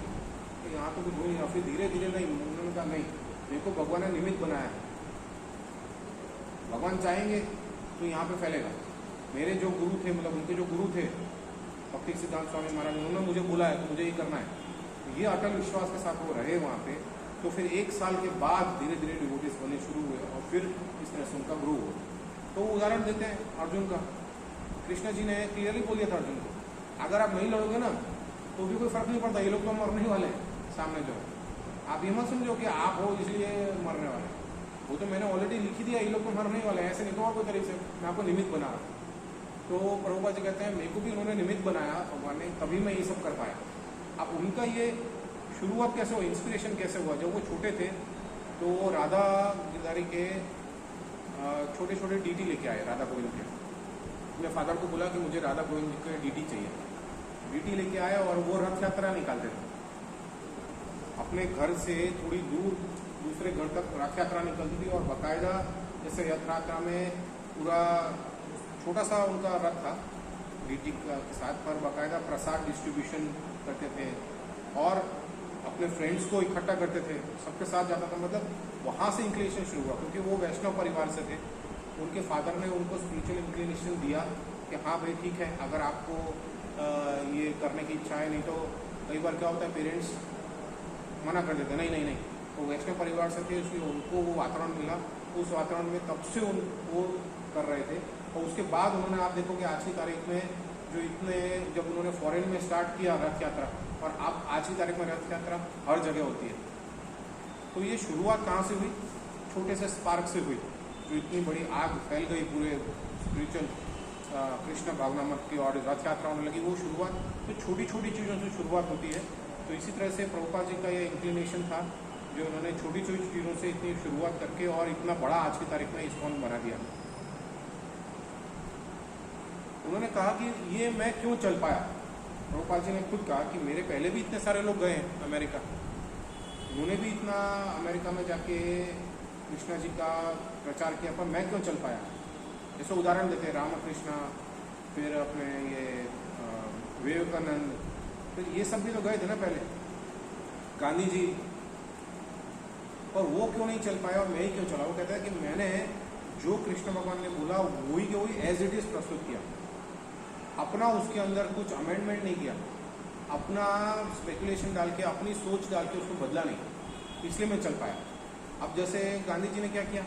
Speaker 1: तो यहाँ तो कुछ हो नहीं। फिर धीरे धीरे नहीं, उन्होंने कहा नहीं, मेरे को भगवान ने निमित्त बनाया, भगवान चाहेंगे तो यहाँ पे फैलेगा। मेरे जो गुरु थे, मतलब उनके जो गुरु थे भक्ति सिद्धांत स्वामी महाराज, उन्होंने मुझे बुलाया कि मुझे ये करना है, तो ये अटल विश्वास के साथ वो रहे वहाँ पे। तो फिर 1 साल के बाद धीरे धीरे डिवोटीज बनने शुरू हुए, और फिर इस तरह से उनका ग्रो हुआ। तो उदाहरण देते हैं अर्जुन का, कृष्ण जी ने क्लियरली बोल दिया था अर्जुन को, अगर आप नहीं लड़ोगे ना तो भी कोई फर्क नहीं पड़ता, ये लोग तो मरने ही वाले हैं सामने जो, आप ये मत समझो कि आप हो इसलिए मरने वाले, वो तो मैंने ऑलरेडी लिख ही दिया, ये लोग तो मरने ही वाले हैं, ऐसे नहीं तो और कोई तरीके से मैं आपको निमित्त बना रहा हूँ। तो प्रभुपाद जी कहते हैं मेरे को भी उन्होंने निमित्त बनाया भगवान ने, तभी मैं ये सब कर पाया। अब उनका ये शुरुआत कैसे हुआ, इंस्पिरेशन कैसे हुआ? जब वो छोटे थे तो वो राधा गिरधारी के छोटे छोटे डीटी लेके आए, राधा गोविंद के। अपने फादर को बोला कि मुझे राधा गोविंद के डीटी चाहिए, डीटी लेके आया, और वो रथ यात्रा निकालते थे अपने घर से थोड़ी दूर, दूसरे घर तक रथ यात्रा निकलती थी, और बाकायदा जैसे रथ यात्रा में पूरा छोटा सा उनका रथ था डीटी के साथ, पर बाकायदा प्रसाद डिस्ट्रीब्यूशन करते थे, और अपने फ्रेंड्स को इकट्ठा करते थे, सबके साथ जाता था। मतलब वहाँ से इंक्लिनेशन शुरू हुआ, क्योंकि वो वैष्णव परिवार से थे। उनके फादर ने उनको स्पिरिचुअल इंक्लिनेशन दिया कि हाँ भाई ठीक है, अगर आपको ये करने की इच्छा है, नहीं तो कई बार क्या होता है पेरेंट्स मना कर देते, नहीं नहीं नहीं। तो वैष्णव परिवार से थे, इसलिए उनको वो वातावरण मिला, उस वातावरण में तब से वो कर रहे थे। और उसके बाद उन्होंने, आप देखो कि आज की तारीख में जो इतने, जब उन्होंने फॉरेन में स्टार्ट किया रथ यात्रा, और अब आज की तारीख में रथ यात्रा हर जगह होती है। तो ये शुरुआत कहाँ से हुई? छोटे से स्पार्क से हुई, जो इतनी बड़ी आग फैल गई पूरे स्पिरिचुअल कृष्ण भावनामत की, और रथ यात्रा होने लगी। वो शुरुआत तो छोटी छोटी चीज़ों से शुरुआत होती है। तो इसी तरह से प्रभुपाद जी का ये इंक्लिनेशन था, जो उन्होंने छोटी छोटी चीज़ों से इतनी शुरुआत करके और इतना बड़ा आज की तारीख में इस्कॉन बना दिया। उन्होंने कहा कि ये मैं क्यों चल पाया। प्रभुपाद जी ने खुद कहा कि मेरे पहले भी इतने सारे लोग गए हैं अमेरिका, उन्होंने भी इतना अमेरिका में जाके कृष्णा जी का प्रचार किया, पर मैं क्यों चल पाया। जैसे उदाहरण देते हैं रामकृष्ण, फिर अपने ये विवेकानंद, फिर ये सब भी तो गए थे ना पहले, गांधी जी, और वो क्यों नहीं चल पाया और मैं ही क्यों चला। वो कहता है कि मैंने जो कृष्ण भगवान ने बोला वही के वही एज इट इज प्रस्तुत किया, अपना उसके अंदर कुछ अमेंडमेंट नहीं किया, अपना स्पेकुलेशन डाल के, अपनी सोच डाल के उसको बदला नहीं, इसलिए मैं चल पाया। अब जैसे गांधी जी ने क्या किया,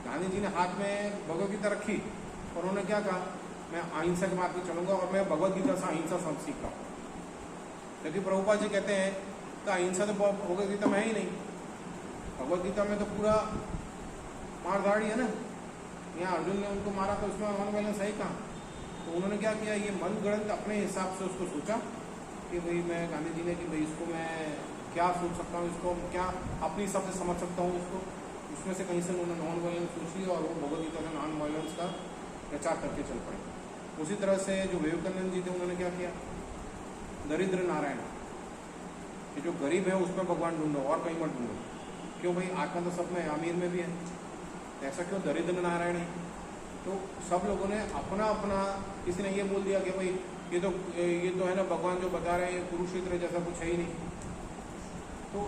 Speaker 1: गांधी जी ने हाथ में भगवद गीता रखी और उन्होंने क्या कहा, मैं अहिंसा के मार्ग पे चलूंगा और मैं भगवद गीता से अहिंसा सब सीख रहा हूँ। लेकिन प्रभुपाद जी कहते हैं कि अहिंसा तो भगवद गीता में है ही नहीं, भगवद गीता में तो पूरा मारधाड़ी है ना। यहाँ अर्जुन ने उनको मारा तो उसमें नॉन वायलेंस है कहाँ। तो उन्होंने क्या किया, ये मन गणित अपने हिसाब से उसको सोचा कि भाई मैं, गांधी जी ने, कि भाई इसको मैं क्या सोच सकता हूँ, इसको क्या अपने हिसाब से समझ सकता हूँ इसको। उसमें से कहीं से उन्होंने नॉन वायलेंस सोच लिया और वो भगवद गीता में नॉन वायलेंस का प्रचार करके चल पड़े। उसी तरह से जो विवेकानंद जी थे, उन्होंने क्या किया, दरिद्र नारायण, ये जो गरीब है उसमें भगवान ढूंढो और कहीं मत ढूंढो। क्यों भाई, आत्मा तो सब में, अमीर में भी है, ऐसा क्यों दरिद्र नारायण है। तो सब लोगों ने अपना अपना, किसी ने ये बोल दिया कि भाई ये तो है ना भगवान जो बता रहे हैं कुरुक्षेत्र जैसा कुछ है ही नहीं। तो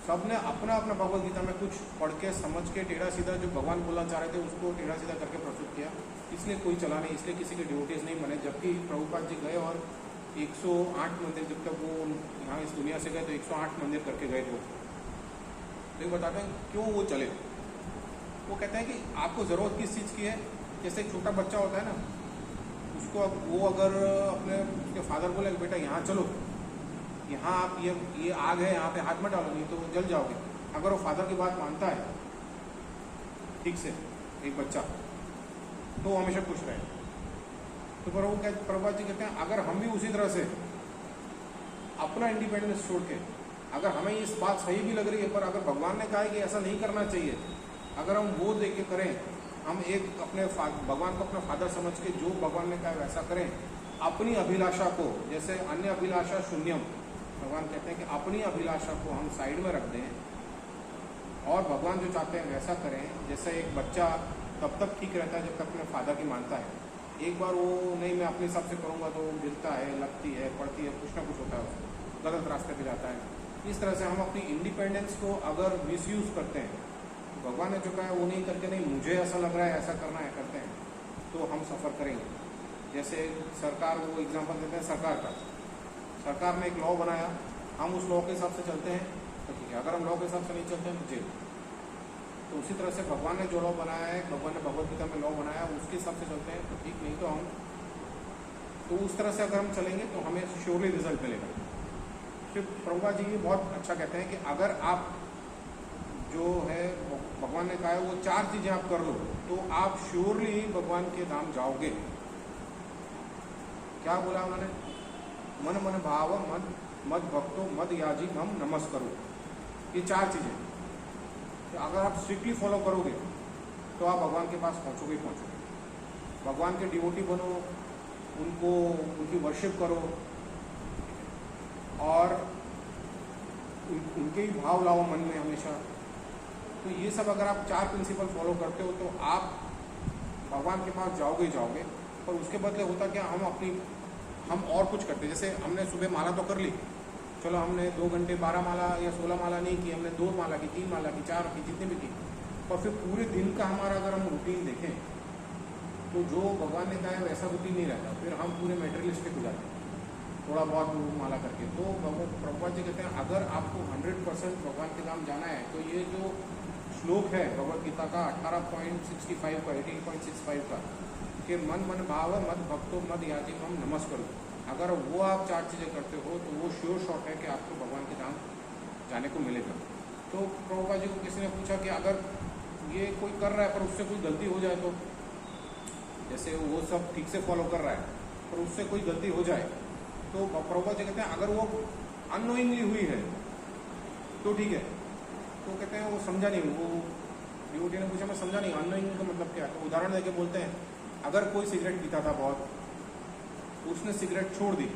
Speaker 1: सब ने अपना अपना भगवद गीता में कुछ पढ़ के समझ के टेढ़ा सीधा जो भगवान बोलना चाह रहे थे उसको टेढ़ा सीधा करके प्रस्तुत किया, इसलिए कोई चला नहीं, इसलिए किसी के डिवोटीज नहीं बने। जबकि प्रभुपाद जी गए और 108 मंदिर, जब तक वो यहाँ इस दुनिया से गए तो 108 मंदिर करके गए थे। तो ये बताते हैं क्यों वो चले। वो कहते हैं कि आपको ज़रूरत किस चीज़ की है। जैसे एक छोटा बच्चा होता है ना, उसको वो अगर अपने उसके फादर बोले बेटा यहाँ चलो, यहाँ आप ये आग है यहाँ पे हाथ मत डालो नहीं तो जल जाओगे, अगर वो फादर की बात मानता है ठीक से एक बच्चा, तो वो हमेशा खुश रहे। तो प्रभुपाद जी कहते हैं अगर हम भी उसी तरह से अपना इंडिपेंडेंस छोड़ के, अगर हमें इस बात सही भी लग रही है पर अगर भगवान ने कहा है कि ऐसा नहीं करना चाहिए, अगर हम वो देख के करें, हम एक अपने भगवान को अपना फादर समझ के जो भगवान ने कहा है वैसा करें, अपनी अभिलाषा को, जैसे अन्य अभिलाषा शून्यम, भगवान कहते हैं कि अपनी अभिलाषा को हम साइड में रख दें और भगवान जो चाहते हैं वैसा करें। जैसे एक बच्चा तब तक ठीक रहता है जब तक अपने फादर की मानता है। एक बार वो नहीं मैं अपने हिसाब से करूँगा तो गिरता है, लगती है, पड़ती है, कुछ ना कुछ होता है, उसको गलत रास्ते पे जाता है। इस तरह से हम अपनी इंडिपेंडेंस को अगर मिसयूज़ करते हैं, भगवान ने जो कहा है वो नहीं करके, नहीं मुझे ऐसा लग रहा है ऐसा करना है करते हैं, तो हम सफ़र करेंगे। जैसे सरकार, वो एग्जाम्पल देते हैं सरकार का, सरकार ने एक लॉ बनाया, हम उस लॉ के हिसाब से चलते हैं तो ठीक है, अगर हम लॉ के हिसाब से नहीं चलते हैं तो जेल। तो उसी तरह से भगवान ने जो लॉ बनाया है, भगवान ने भगवद गीता में लॉ बनाया है, उसके हिसाब से चलते हैं तो ठीक, नहीं तो हम, तो उस तरह से अगर हम चलेंगे तो हमें श्योरली रिजल्ट मिलेगा। फिर प्रभुपाद जी बहुत अच्छा कहते हैं कि अगर आप जो है भगवान ने कहा है वो 4 चीज़ें आप कर लो तो आप श्योरली भगवान के धाम जाओगे। क्या बोला उन्होंने? मन मन भाव मद भक्तो मद याजी हम नमस्करो, ये 4 चीज़ें तो अगर आप स्ट्रिक्टली फॉलो करोगे तो आप भगवान के पास पहुँचोगे ही पहुँचोगे। भगवान के डिवोटी बनो, उनको उनकी वर्शिप करो और उनके ही भाव लाओ मन में हमेशा। तो ये सब अगर आप 4 प्रिंसिपल फॉलो करते हो तो आप भगवान के पास जाओगे ही जाओगे। पर उसके बदले होता क्या, हम और कुछ करते। जैसे हमने सुबह माला तो कर ली, चलो हमने 2 घंटे 12 माला या 16 माला नहीं की, हमने 2 माला की, 3 माला की, 4 की, जितनी भी की, और फिर पूरे दिन का हमारा अगर हम रूटीन देखें तो जो भगवान ने कहा है वैसा रूटीन नहीं रहता, फिर हम पूरे मेटेरियलिस्टिक हो जाते हैं थोड़ा बहुत माला करके। तो प्रभुपाद जी कहते हैं अगर आपको 100% भगवान के धाम जाना है तो ये जो श्लोक है भगवद गीता का 18.65 का 18.65 का कि मन मन भाव मद भक्तो मद याजी हम नमस्करो, अगर वो आप 4 चीज़ें करते हो तो वो श्योर शॉट है कि आपको भगवान के धाम जाने को मिलेगा। तो प्रभुपाद जी को किसी ने पूछा कि अगर ये कोई कर रहा है पर उससे कोई गलती हो जाए तो, जैसे वो सब ठीक से फॉलो कर रहा है पर उससे कोई गलती हो जाए तो प्रभुपाद जी कहते हैं अगर वो अननोइंगली हुई है तो ठीक है। तो कहते हैं वो समझा नहीं, वो डिवोटी ने पूछा मैं समझा नहीं अननोइंग का मतलब क्या है। तो उदाहरण देके बोलते हैं अगर कोई सिगरेट पीता था बहुत, उसने सिगरेट छोड़ दी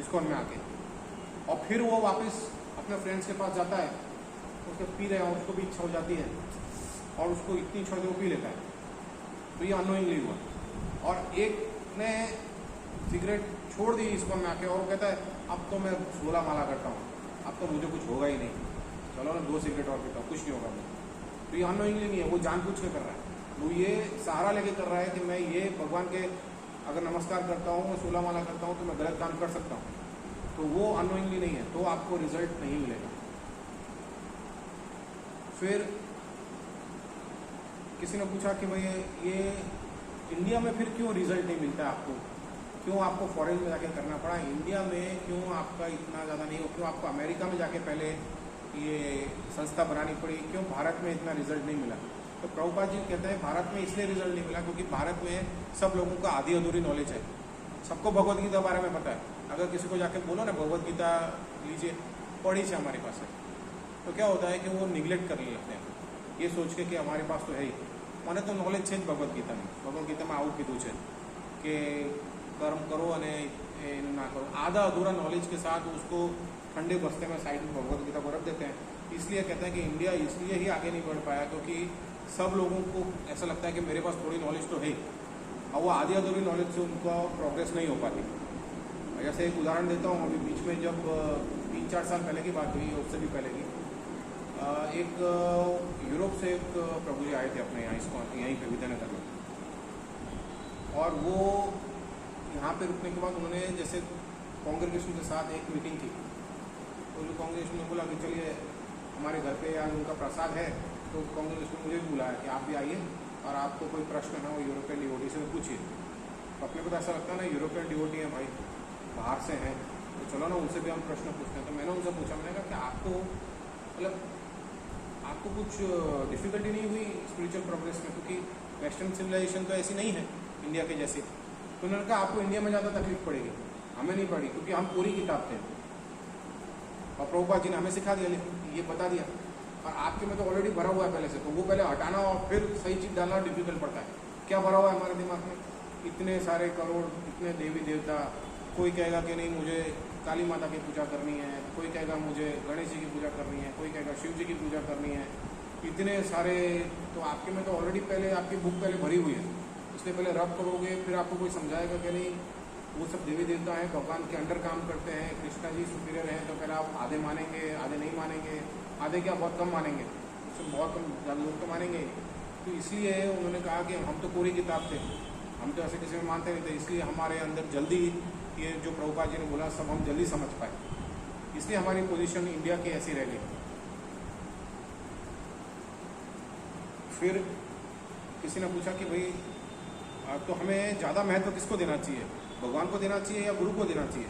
Speaker 1: इस्कॉन में आके, और फिर वो वापस अपने फ्रेंड्स के पास जाता है, उसको पी रहे हैं, उसको भी इच्छा हो जाती है और उसको इतनी इच्छा होती है वो पी लेता है, तो ये अननोइंगली हुआ। और एक ने सिगरेट छोड़ दी इस्कॉन में आके और वो कहता है अब तो मैं 16 माला करता हूँ, अब तो मुझे कुछ होगा ही नहीं, चलो ना 2 सिगरेट और पीता हूँ, कुछ नहीं होगा मुझे। तो ये अननोइंगली नहीं है, वो जानबूझ के कर रहा है, वो ये सहारा लेके कर रहा है कि मैं ये भगवान के अगर नमस्कार करता हूँ, 16 माला करता हूँ तो मैं गलत काम कर सकता हूँ, तो वो अननोइंगली नहीं है, तो आपको रिजल्ट नहीं मिलेगा। फिर किसी ने पूछा कि भाई ये इंडिया में फिर क्यों रिजल्ट नहीं मिलता आपको, क्यों आपको फॉरेन में जाके करना पड़ा, इंडिया में क्यों आपका इतना ज़्यादा नहीं हो, क्यों आपको अमेरिका में जाके पहले ये संस्था बनानी पड़ी, क्यों भारत में इतना रिजल्ट नहीं मिला। तो प्रभुपाद जी कहते हैं भारत में इसलिए रिजल्ट नहीं मिला क्योंकि भारत में सब लोगों का आधी अधूरी नॉलेज है, सबको भगवद गीता बारे में पता है। अगर किसी को जाके बोलो ना भगवद गीता लीजिए, पढ़ी से हमारे पास है, तो क्या होता है कि वो निगलेक्ट करने लगते हैं ये सोच के कि हमारे पास तो है ही, मैंने तो नॉलेज है भगवद गीता में, भगवद गीता में आવું કીધું છે कि कर्म करो અને ना करो। आधा अधूरा नॉलेज के साथ उसको ठंडे बस्ते में साइड में भगवद गीता को रख देते हैं। इसलिए कहते हैं कि इंडिया इसलिए ही आगे नहीं बढ़ पाया क्योंकि सब लोगों को ऐसा लगता है कि मेरे पास थोड़ी नॉलेज तो है, और वो आधी अधूरी नॉलेज से उनका प्रोग्रेस नहीं हो पाती। जैसे एक उदाहरण देता हूँ, अभी बीच में जब 3-4 साल पहले की बात हुई, उससे भी पहले की, एक यूरोप से एक प्रभु जी आए थे अपने यहाँ, इसको यहीं पे विद्यानगर में, और वो यहाँ पे रुकने के बाद उन्होंने जैसे कांग्रेगेशन के साथ एक मीटिंग की, तो जो कांग्रेगेशन ने बोला कि चलिए हमारे घर पे आज उनका प्रसाद है, तो कांग्रेगेशन ने मुझे भी बुलाया कि आप भी आइए और आपको कोई प्रश्न है वो यूरोपियन डिवोटी से पूछिए। तो अपने को तो ऐसा लगता है ना यूरोपियन डिवोटी है भाई, बाहर से हैं, तो चलो ना उनसे भी हम प्रश्न पूछते हैं। तो मैंने उनसे पूछा, मैंने कहा कि आपको मतलब आपको कुछ डिफ़िकल्टी नहीं हुई स्पिरिचुअल प्रोग्रेस में, क्योंकि वेस्टर्न सिविलाइजेशन तो ऐसी नहीं है इंडिया के जैसी। तो उन्होंने कहा आपको इंडिया में ज़्यादा तकलीफ पड़ेगी, हमें नहीं पड़ी, क्योंकि हम पूरी किताब थे और प्रभुपाद जी ने हमें सिखा दिया, ये बता दिया, और आपके में तो ऑलरेडी भरा हुआ है पहले से, तो वो पहले हटाना और फिर सही चीज़ डालना डिफिकल्ट पड़ता है। क्या भरा हुआ है हमारे दिमाग में, इतने सारे करोड़, इतने देवी देवता, कोई कहेगा कि नहीं मुझे काली माता की पूजा करनी है, कोई कहेगा मुझे गणेश जी की पूजा करनी है, कोई कहेगा शिव जी की पूजा करनी है, इतने सारे, तो आपके में तो ऑलरेडी पहले आपकी बुक पहले भरी हुई है, इसलिए पहले रब करोगे, फिर आपको कोई समझाएगा कि नहीं वो सब देवी देवता हैं, भगवान के अंडर काम करते हैं, कृष्णा जी सुपीरियर हैं, तो फिर आप आधे मानेंगे, आधे नहीं मानेंगे, आधे क्या बहुत कम मानेंगे, उससे बहुत कम ज़्यादा लोग तो मानेंगे। तो इसलिए उन्होंने कहा कि हम तो पूरी किताब थे, हम तो ऐसे किसी में मानते नहीं थे, इसलिए हमारे अंदर जल्दी ये जो प्रभुपाद जी ने बोला सब हम जल्दी समझ पाए, इसलिए हमारी पोजीशन इंडिया की ऐसी रह गई। फिर किसी ने पूछा कि भाई तो हमें ज़्यादा महत्व किसको देना चाहिए, भगवान को देना चाहिए या गुरु को देना चाहिए,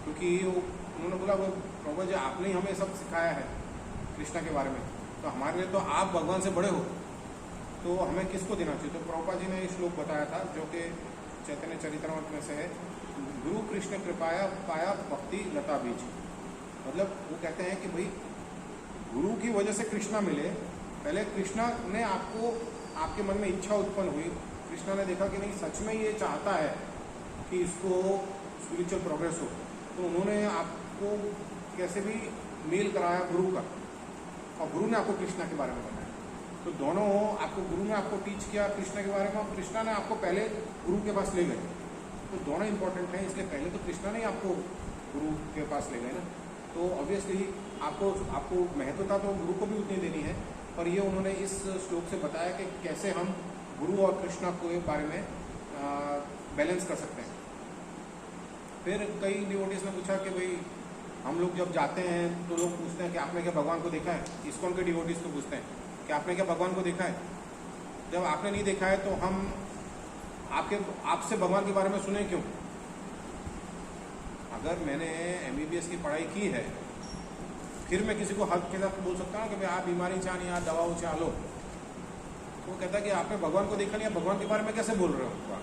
Speaker 1: क्योंकि उन्होंने बोला वो प्रभुपाद जी आपने ही हमें सब सिखाया है कृष्णा के बारे में, तो हमारे लिए तो आप भगवान से बड़े हो, तो हमें किसको देना चाहिए। तो प्रभुपाद जी ने श्लोक बताया था जो कि चैतन्य चरितमृत में से है, गुरु कृष्ण कृपाया पाया भक्ति लता बीज। मतलब वो कहते हैं कि भाई गुरु की वजह से कृष्णा मिले, पहले कृष्णा ने आपको, आपके मन में इच्छा उत्पन्न हुई, कृष्णा ने देखा कि नहीं सच में ये चाहता है कि इसको स्पिरिचुअल प्रोग्रेस हो, तो उन्होंने आपको कैसे भी मेल कराया गुरु का, और गुरु ने आपको कृष्णा के बारे में बताया। तो दोनों आपको, गुरु ने आपको टीच किया कृष्णा के बारे में और कृष्णा ने आपको पहले गुरु के पास ले गए, तो दोनों इंपॉर्टेंट हैं, इसलिए पहले तो कृष्णा ने आपको गुरु के पास ले गए ना, तो ऑब्वियसली आपको महत्वता तो गुरु को भी उतनी देनी है, पर ये उन्होंने इस श्लोक से बताया कि कैसे हम गुरु और कृष्णा के बारे में बैलेंस कर सकते हैं। फिर कई डिवोटीज ने पूछा कि भाई हम लोग जब जाते हैं तो लोग पूछते हैं कि आपने क्या भगवान को देखा है, इस्कॉन के डिवोटीज को पूछते हैं कि आपने क्या भगवान को देखा है। जब आपने नहीं देखा है तो हम आपसे भगवान के बारे में सुने क्यों। अगर मैंने MBBS की पढ़ाई की है, फिर मैं किसी को हक के साथ बोल सकता हूँ कि भाई आप बीमारी चाह नहीं, आप दवाओं चाह लो, तो वो कहता है कि आपने भगवान को देखा नहीं, आप भगवान के बारे में कैसे बोल रहे हो।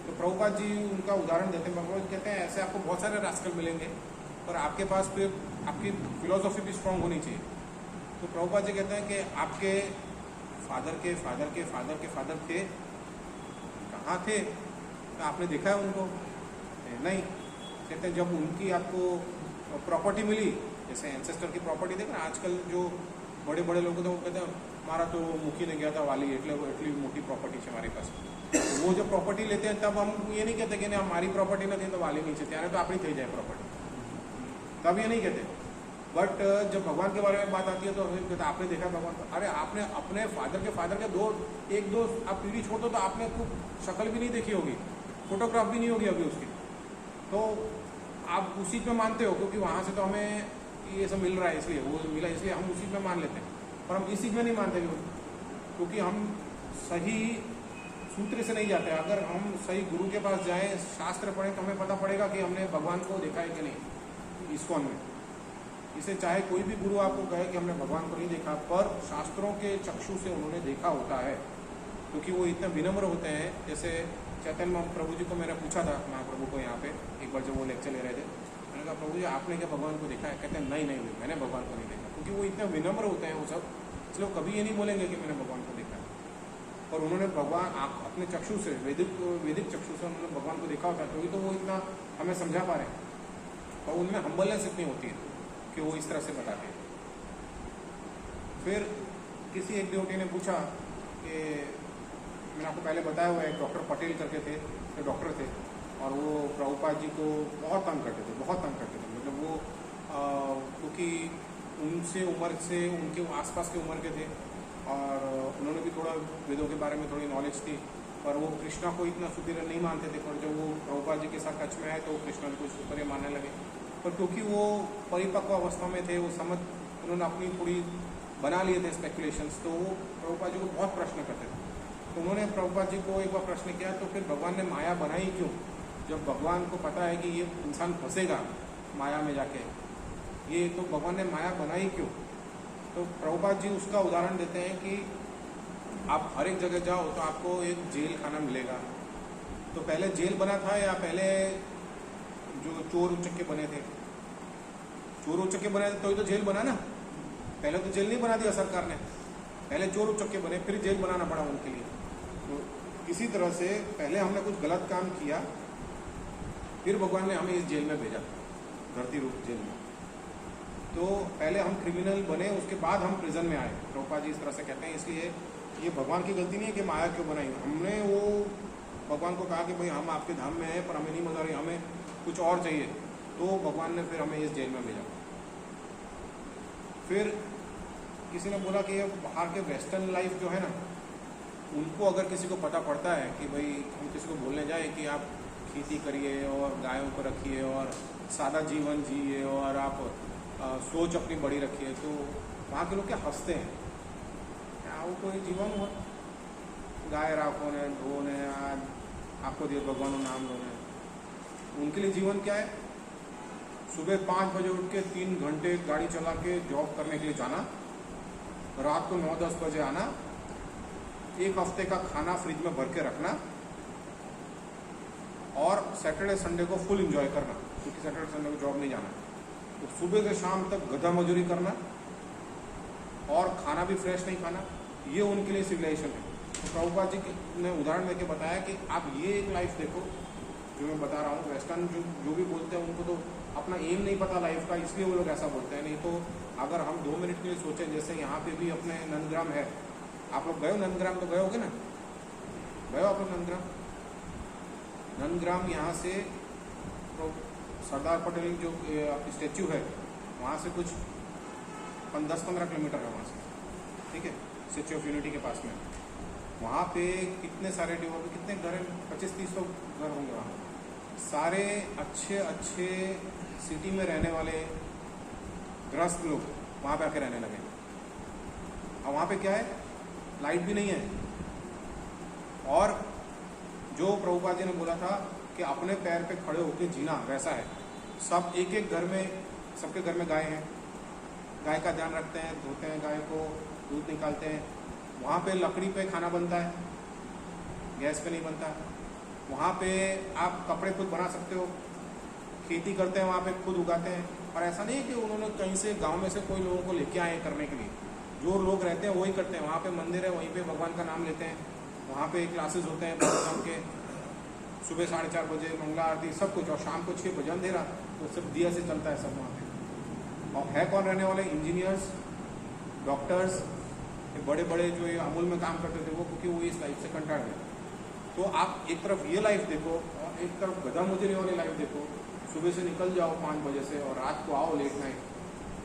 Speaker 1: तो प्रभुपाद जी उनका उदाहरण देते हैं, भगवान कहते हैं ऐसे आपको बहुत सारे रास्कल मिलेंगे, पर आपके पास फिर आपकी फिलोसॉफी भी स्ट्रांग होनी चाहिए। तो प्रभुपाद जी कहते हैं कि आपके फादर के फादर के फादर के फादर थे, कहाँ थे, तो आपने देखा है उनको नहीं। कहते हैं जब उनकी आपको प्रॉपर्टी मिली, जैसे एंसेस्टर की प्रॉपर्टी देखना, आजकल जो बड़े बड़े लोग होते हैं वो कहते हैं हमारा तो मुखी ने गया था वाली एटली मोटी प्रॉपर्टी है हमारे पास। तो वो जब प्रॉपर्टी लेते हैं तब हम ये नहीं कहते कि नहीं हमारी प्रॉपर्टी नहीं थी तो वाली नीचे त्यारे तो अपनी थी जाए प्रॉपर्टी, तब ये नहीं कहते। बट जब भगवान के बारे में बात आती है तो हमें कहते आपने देखा भगवान को, अरे आपने अपने फादर के एक दो आप पीढ़ी छोड़ दो तो आपने खूब शक्ल भी नहीं देखी होगी, फोटोग्राफ भी नहीं होगी अभी उसकी, तो आप उस चीज़ में मानते हो क्योंकि वहाँ से तो हमें ये सब मिल रहा है, इसलिए वो मिला इसलिए हम उस चीज़ में मान लेते हैं, पर हम इस चीज़ में नहीं मानते क्योंकि हम सही सूत्र से नहीं जाते। अगर हम सही गुरु के पास जाएं, शास्त्र पढ़ें, तो हमें पता पड़ेगा कि हमने भगवान को देखा है कि नहीं इस्कॉन में। इसे चाहे कोई भी गुरु आपको कहे कि हमने भगवान को नहीं देखा, पर शास्त्रों के चक्षु से उन्होंने देखा होता है, क्योंकि वो इतने विनम्र होते हैं। जैसे चैतन्य प्रभु जी को मैंने पूछा था महाप्रभु को यहाँ पे एक बार जब वो लेक्चर ले रहे थे, मैंने कहा प्रभु जी आपने क्या भगवान को देखा है। कहते हैं नहीं मैंने भगवान को नहीं देखा, क्योंकि वो इतने विनम्र होते हैं वो सब, इसलिए वो कभी ये नहीं बोलेंगे कि मैंने भगवान को देखा है। और उन्होंने भगवान अपने चक्षु से, वैदिक चक्षु से उन्होंने भगवान को देखा होता है, क्योंकि तो वो इतना हमें समझा पा रहे हैं, और उनमें हम्बलनेस इतनी होती है कि वो इस तरह से बताते हैं। फिर किसी एक डिवोटी ने पूछा कि मैंने आपको पहले बताया हुआ है डॉक्टर पटेल करके थे, तो डॉक्टर थे और वो प्रभुपाद जी को बहुत तंग करते थे, मतलब वो क्योंकि उनसे उम्र से उनके आसपास के उम्र के थे और उन्होंने भी थोड़ा वेदों के बारे में थोड़ी नॉलेज थी, पर वो कृष्णा को इतना सुपीरियर नहीं मानते थे, पर जब वो प्रभुपाद जी के साथ टच में आए तो कृष्णा को सुपीरियर मानने लगे। पर क्योंकि वो परिपक्व अवस्था में थे, वो समझ उन्होंने अपनी पूरी बना लिए थे स्पेकुलेशंस, तो वो प्रभुपाद जी को बहुत प्रश्न करते थे। तो उन्होंने प्रभुपाद जी को एक बार प्रश्न किया, तो फिर भगवान ने माया बनाई क्यों, जब भगवान को पता है कि ये इंसान फंसेगा माया में जाके, ये तो भगवान ने माया बनाई क्यों। तो प्रभुपाद जी उसका उदाहरण देते हैं कि आप हर एक जगह जाओ तो आपको एक जेल खाना मिलेगा। तो पहले जेल बना था या पहले जो चोर उचक्के बने थे, चोर उचक्के बने थे तो जेल बना ना। पहले तो जेल नहीं बना दिया सरकार ने, पहले चोर उचक्के बने फिर जेल बनाना पड़ा उनके लिए। तो किसी तरह से पहले हमने कुछ गलत काम किया, फिर भगवान ने हमें इस जेल में भेजा, धरती रूप जेल में। तो पहले हम क्रिमिनल बने, उसके बाद हम प्रिजन में आए, प्रभुपाद जी इस तरह से कहते हैं। इसलिए ये भगवान की गलती नहीं है कि माया क्यों बनाई। हमने वो भगवान को कहा कि भाई हम आपके धाम में हैं पर हमें नहीं मजा रही, हमें कुछ और चाहिए, तो भगवान ने फिर हमें इस जेल में भेजा। फिर किसी ने बोला कि ये बाहर के वेस्टर्न लाइफ जो है ना, उनको अगर किसी को पता पड़ता है कि भाई हम किसी को बोलने जाए कि आप खेती करिए और गायों को रखिए और सादा जीवन जिए और आप सोच अपनी बड़ी रखिए, तो वहाँ के लोग क्या हंसते हैं, क्या वो कोई जीवन हुआ, गाय राखो ने धोने आज आपको दिए भगवान नाम लोने। उनके लिए जीवन क्या है, सुबह 5 बजे उठ के 3 घंटे गाड़ी चला के जॉब करने के लिए जाना, रात को 9-10 बजे आना, एक हफ्ते का खाना फ्रिज में भर के रखना और सैटरडे संडे को फुल एंजॉय करना, क्योंकि सैटरडे संडे को जॉब नहीं जाना। तो सुबह से शाम तक गधा मजूरी करना और खाना भी फ्रेश नहीं खाना, ये उनके लिए सिविलाइजेशन है। तो प्रभुपाद जी ने उदाहरण देके बताया कि आप ये एक लाइफ देखो जो मैं बता रहा हूँ। वेस्टर्न जो भी बोलते हैं उनको तो अपना एम नहीं पता लाइफ का, इसलिए वो लोग ऐसा बोलते हैं। नहीं तो अगर हम 2 मिनट के लिए सोचें, जैसे यहाँ पे भी अपने नंदग्राम है, आप लोग गए हो नंदग्राम, तो गए होगे ना, गए हो आप लोग नंदग्राम। नंदग्राम यहाँ से तो सरदार पटेल जो आपकी स्टैच्यू है वहाँ से कुछ 10-15 किलोमीटर है वहाँ से, ठीक है, स्टैच्यू ऑफ यूनिटी के पास में। वहाँ पे कितने सारे डिवोटी, कितने घर हैं, 25-30 घर होंगे वहाँ। सारे अच्छे अच्छे सिटी में रहने वाले गृहस्थ लोग वहाँ पे आके रहने लगे। और वहाँ पे क्या है, लाइट भी नहीं है। और जो प्रभुपाद जी ने बोला था कि अपने पैर पे खड़े होकर जीना, वैसा है। सब एक एक घर में, सबके घर में गाय हैं, गाय का ध्यान रखते हैं, धोते हैं गाय को, दूध निकालते हैं। वहाँ पे लकड़ी पे खाना बनता है, गैस पे नहीं बनता। वहाँ पे आप कपड़े खुद बना सकते हो, खेती करते हैं वहाँ पे, खुद उगाते हैं। और ऐसा नहीं है कि उन्होंने कहीं से गांव में से कोई लोगों को लेके आए करने के लिए, जो लोग रहते हैं वही करते हैं। वहाँ पे मंदिर है, वहीं पे भगवान का नाम लेते हैं। वहाँ पे क्लासेस होते हैं शाम के, सुबह 4:30 बजे मंगला आरती सब कुछ, और शाम को 6 बजे अंधेरा, तो सब दिया से चलता है सब वहाँ पे। और है कौन रहने वाले, इंजीनियर्स, डॉक्टर्स, बड़े बड़े जो ये अमूल में काम करते थे वो, क्योंकि वो इस लाइफ से कंटाड़ गए। तो आप एक तरफ ये लाइफ देखो और एक तरफ गधा मुजरी वाली लाइफ देखो। सुबह से निकल जाओ 5 बजे से और रात को आओ लेट नाइट,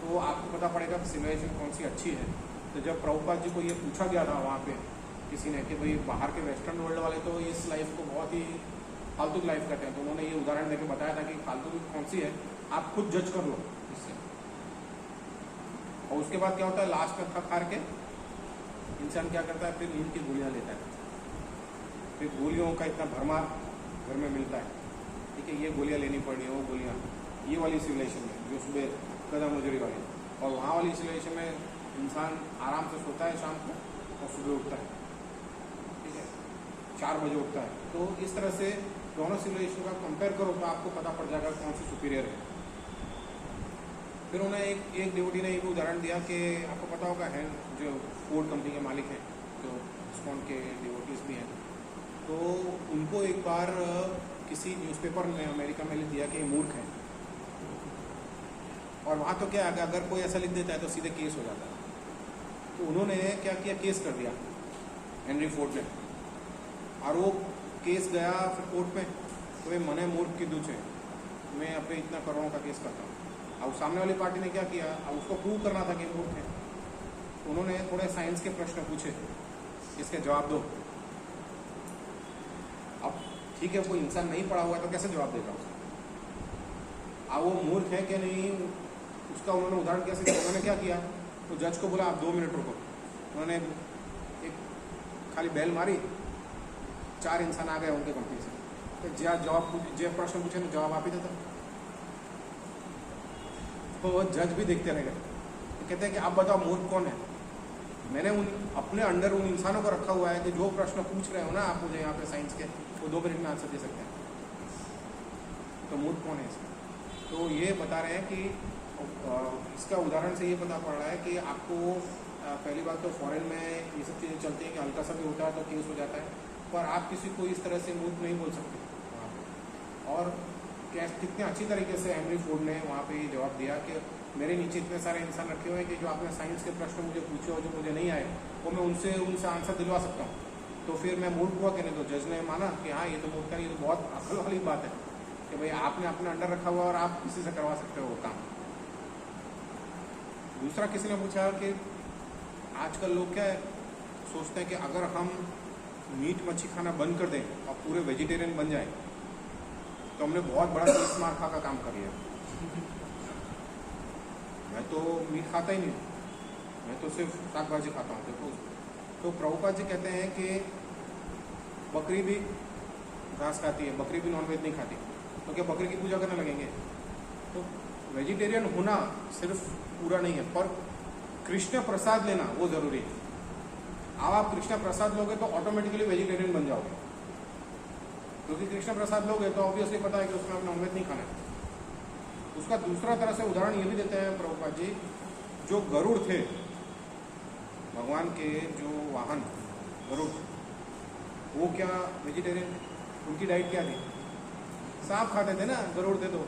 Speaker 1: तो आपको पता पड़ेगा कि सिविलाइजेशन कौन सी अच्छी है। तो जब प्रभुपाद जी को ये पूछा गया था वहाँ पे किसी ने कि भाई बाहर के वेस्टर्न वर्ल्ड वाले तो इस लाइफ को बहुत ही फालतू की लाइफ करते हैं, तो उन्होंने ये उदाहरण देके बताया था कि फालतू की कौन सी है, आप खुद जज कर लो इससे। और उसके बाद क्या होता है, लास्ट में थक हार के इंसान क्या करता है, फिर नींद की गोलियाँ लेता है। फिर गोलियों का इतना भरमार घर में मिलता है, ठीक है, ये गोलियाँ लेनी पड़ रही है, वो गोलियाँ, ये वाली सिविलाइजेशन में जो सुबह कदम मजूरी वाली। और वहाँ वाली सिविलाइजेशन में इंसान आराम से सोता है शाम को और सुबह उठता है, ठीक है, 4 बजे उठता है। तो इस तरह से दोनों सिविलाइजेशन का कंपेयर करो तो आपको पता पड़ जाएगा कौन सी सुपीरियर है। फिर उन्हें एक डिवोटी ने एक उदाहरण दिया कि आपको पता होगा है जो फोर्ड कंपनी के मालिक हैं, जो स्कॉन के डिवोटीज भी हैं, तो उनको एक बार किसी न्यूज़पेपर ने अमेरिका में लिख दिया कि ये मूर्ख है। और वहाँ तो क्या है, अगर कोई ऐसा लिख देता है तो सीधे केस हो जाता है। तो उन्होंने क्या किया, केस कर दिया हेनरी फोर्ड ने, और वो केस गया फिर कोर्ट में, तो वे मने मूर्ख की दूच है, मैं अपने इतना करोड़ों का केस करता हूँ। अब सामने वाली पार्टी ने क्या किया, अब उसको प्रूव करना था कि मूर्ख है, तो उन्होंने थोड़े साइंस के प्रश्न पूछे, इसके जवाब दो। ठीक है, कोई इंसान नहीं पढ़ा हुआ है तो कैसे जवाब देगा उसका? वो मूर्ख है कि नहीं, उसका उन्होंने उदाहरण कैसे दिया? उन्होंने क्या किया, तो जज को बोला आप 2 मिनट रुको। उन्होंने एक खाली बेल मारी, 4 इंसान आ गए उनके कंपनी से, तो जो प्रश्न पूछे ना जवाब आप ही देता। तो जज भी देखते रह गए। तो कहते हैं कि आप बताओ मूर्ख कौन है? मैंने अपने अंडर उन इंसानों को रखा हुआ है कि जो प्रश्न पूछ रहे हो ना आप मुझे यहाँ पे साइंस के, वो 2 मिनट में आंसर दे सकते हैं। तो मूर्ख कौन है इसमें? तो ये बता रहे हैं कि इसका उदाहरण से ये पता पड़ रहा है कि आपको पहली बात तो फॉरेन में ये सब चीज़ें चलती हैं कि हल्का सा भी होता है तो केस हो जाता है, पर आप किसी को इस तरह से मूर्ख नहीं बोल सकते वहाँ पे। और कितने अच्छी तरीके से हेनरी फोर्ड ने वहाँ पे ये जवाब दिया कि मेरे नीचे इतने सारे इंसान रखे हुए हैं कि जो आपने साइंस के प्रश्न मुझे पूछे और जो मुझे नहीं आए वो मैं उनसे आंसर दिलवा सकता हूँ। तो फिर मैं मूर्ख हुआ कि नहीं? तो जज ने माना कि हाँ ये तो मूर्ख है, ये तो बहुत अकल वाली बात है कि भाई आपने अपने अंडर रखा हुआ और आप किसी से करवा सकते हो वो काम। दूसरा किसी ने पूछा कि आजकल लोग क्या सोचते हैं कि अगर हम मीट मच्छी खाना बंद कर दें और पूरे वेजिटेरियन बन जाए तो हमने बहुत बड़ा तीस मार्का का काम कर लिया। मैं तो मीट खाता ही नहीं, मैं तो सिर्फ साग भाजी खाता हूँ। देखो, तो प्रभुपाद जी कहते हैं कि बकरी भी घास खाती है, बकरी भी नॉनवेज नहीं खाती, तो क्या बकरी की पूजा करने लगेंगे? तो वेजिटेरियन होना सिर्फ पूरा नहीं है, पर कृष्ण प्रसाद लेना वो जरूरी है। अब आप कृष्ण प्रसाद लोगे तो ऑटोमेटिकली वेजिटेरियन बन जाओगे, क्योंकि कृष्ण प्रसाद लोगे तो ऑब्वियसली पता है कि उसमें नॉनवेज नहीं खाना है। उसका दूसरा तरह से उदाहरण ये भी देते हैं प्रभुपाद जी, जो गरुड़ थे, भगवान के जो वाहन गरुड़, वो क्या वेजिटेरियन थे? उनकी डाइट क्या थी? सांप खाते थे ना, गरुड़ थे, तो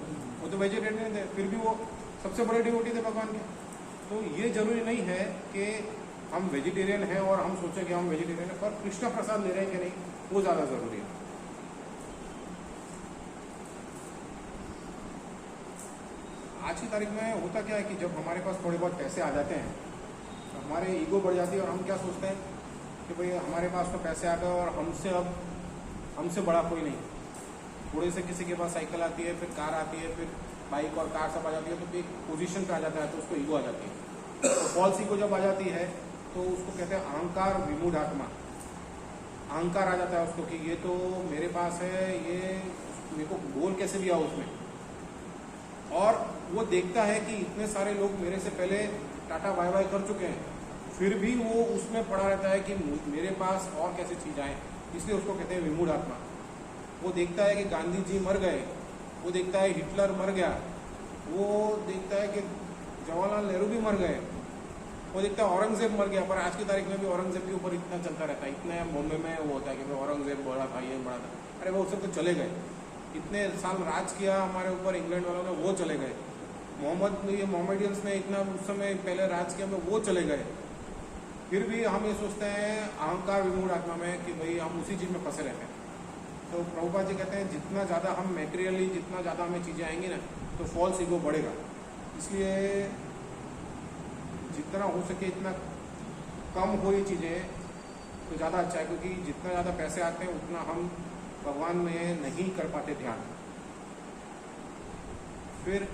Speaker 1: वो तो वेजिटेरियन थे, फिर भी वो सबसे बड़े डिवोटी थे भगवान के। तो ये जरूरी नहीं है कि हम वेजिटेरियन हैं और हम सोचें कि हम वेजिटेरियन हैं, पर कृष्ण प्रसाद ले रहे हैं कि नहीं वो ज़्यादा ज़रूरी है। आज की तारीख में होता क्या है कि जब हमारे पास थोड़े बहुत पैसे आ जाते हैं तो हमारे ईगो बढ़ जाती है और हम क्या सोचते हैं कि भाई हमारे पास तो पैसे आ गए और हमसे बड़ा कोई नहीं। थोड़े से किसी के पास साइकिल आती है, फिर कार आती है, फिर बाइक और कार सब आ जाती है, तो एक पोजीशन पे आ जाता है तो उसको ईगो आ जाती है। तो फॉल्स ईगो जब आ जाती है तो उसको कहते हैं अहंकार विमूढ़ आत्मा। अहंकार आ जाता है उसको कि ये तो मेरे पास है, ये मेरे को बोल कैसे भी आओ उसमें। और वो देखता है कि इतने सारे लोग मेरे से पहले टाटा बाय बाय कर चुके हैं, फिर भी वो उसमें पड़ा रहता है कि मेरे पास और कैसे चीज़ आए, इसलिए उसको कहते हैं विमूढ़ आत्मा। वो देखता है कि गांधी जी मर गए, वो देखता है हिटलर मर गया, वो देखता है कि जवाहरलाल नेहरू भी मर गए, वो देखता है औरंगजेब मर गया। पर आज की तारीख में भी औरंगजेब के ऊपर इतना चलता रहता है, इतना बॉम्बे में वो होता है कि औरंगजेब बड़ा था, ये बड़ा था। अरे वो सब तो चले गए, इतने साल राज किया हमारे ऊपर इंग्लैंड वालों ने, वो चले गए। मोहम्मदियंस ने इतना उस समय पहले राज किया, वो चले गए। फिर भी हम ये सोचते हैं अहंकार विमूढ़ आत्मा में कि भाई हम उसी चीज़ में फंसे रहते हैं। तो प्रभुपाद जी कहते हैं जितना ज़्यादा हम मेटेरियली, जितना ज़्यादा हमें चीज़ें आएंगी ना तो फॉल्स ईगो बढ़ेगा। इसलिए जितना हो सके इतना कम हो ये चीज़ें तो ज़्यादा अच्छा है, क्योंकि जितना ज़्यादा पैसे आते हैं उतना हम भगवान में नहीं कर पाते ध्यान। फिर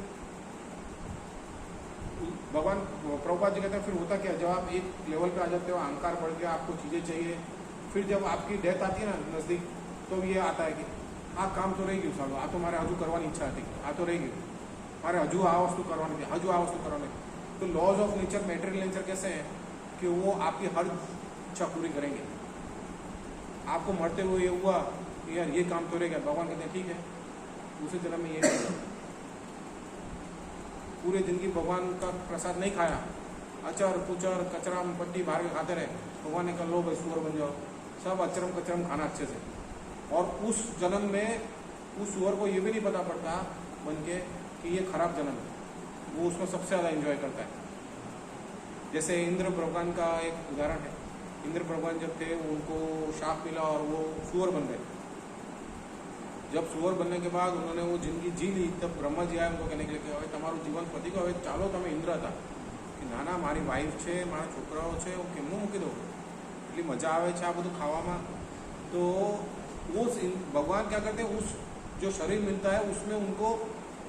Speaker 1: भगवान प्रभुपाद जी कहते हैं फिर होता क्या, जब आप एक लेवल पे आ जाते हो, अहंकार बढ़ गया, आपको चीज़ें चाहिए, फिर जब आपकी डेथ आती है ना नज़दीक, तो ये आता है कि हाँ काम तो रहेगी सालो, आ तो मारे हजू करवानी इच्छा थी, आ तो रहेगी मारे हजू आ वस्तु करवानी थी, हजू आ वस्तु करवानी थी। तो laws of nature, material nature कैसे हैं कि वो आपकी हर इच्छा पूरी करेंगे। आपको मरते हुए ये हुआ कि यार ये काम तो रहेगा, भगवान कहते हैं ठीक है, दूसरे जन्म में ये करेगा। पूरे जिंदगी भगवान का प्रसाद नहीं खाया, अचार कुचर कचरा पट्टी बाहर के खाते रहे, भगवान ने कहा लो भाई सुअर बन जाओ, सब अचरम कचरम खाना अच्छे से। और उस जन्म में उस सुअर को ये भी नहीं पता पड़ता बन के कि ये खराब जन्म है, वो उसमें सबसे ज़्यादा एंजॉय करता है। जैसे इंद्र भगवान का एक उदाहरण है, इंद्र भगवान जब थे उनको शाप मिला और वो सुअर बन गए। जब सुअर बनने के बाद उन्होंने वो जिंदगी जी ली, तब ब्रह्मा जी आए उनको कहने के लिए कि તમારું જીવન પતી ગયું, હવે ચાલો તમે ઇન્દ્ર હતા કે ના ના મારી વાઈફ છે, મારા છોકરાઓ છે, હું કેમનું મૂકી દઉં, એટલી મજા આવે છે આ બધું ખાવામાં। तो वो भगवान क्या करते हैं, उस जो शरीर मिलता है उसमें उनको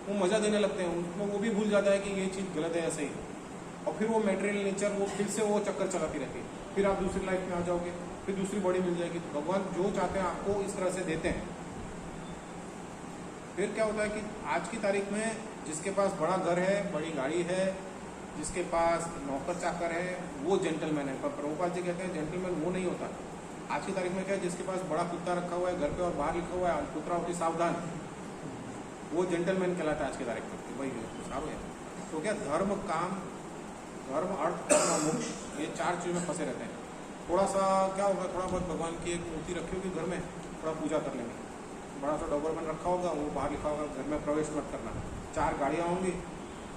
Speaker 1: वो मज़ा देने लगते हैं, उसमें वो भी भूल जाता है कि ये चीज़ गलत है ऐसे ही, और फिर वो मेटेरियल नेचर वो फिर से वो चक्कर चलाती रहती है, फिर आप दूसरी लाइफ में आ जाओगे, फिर दूसरी बॉडी मिल जाएगी। तो भगवान जो चाहते हैं आपको इस तरह से देते हैं। फिर क्या होता है कि आज की तारीख में जिसके पास बड़ा घर है, बड़ी गाड़ी है, जिसके पास नौकर चाकर है, वो जेंटलमैन है। पर प्रभुपाद जी कहते हैं जेंटलमैन वो नहीं होता। आज की तारीख में क्या है, जिसके पास बड़ा कुत्ता रखा हुआ है घर पे और बाहर लिखा हुआ है कुत्ता होती सावधान, वो जेंटलमैन कहलाता है आज की तारीख में। तो भाई सारो है। तो क्या धर्म, काम, धर्म, अर्थ, काम, मोक्ष, ये 4 चीज़ में फंसे रहते हैं। थोड़ा सा क्या होगा, थोड़ा बहुत भगवान की एक मूर्ति रखी होगी घर में, थोड़ा पूजा कर लेंगे, बड़ा सा डॉबरमैन रखा होगा, वो बाहर लिखा होगा घर में प्रवेश मत करना, 4 गाड़ियाँ होंगी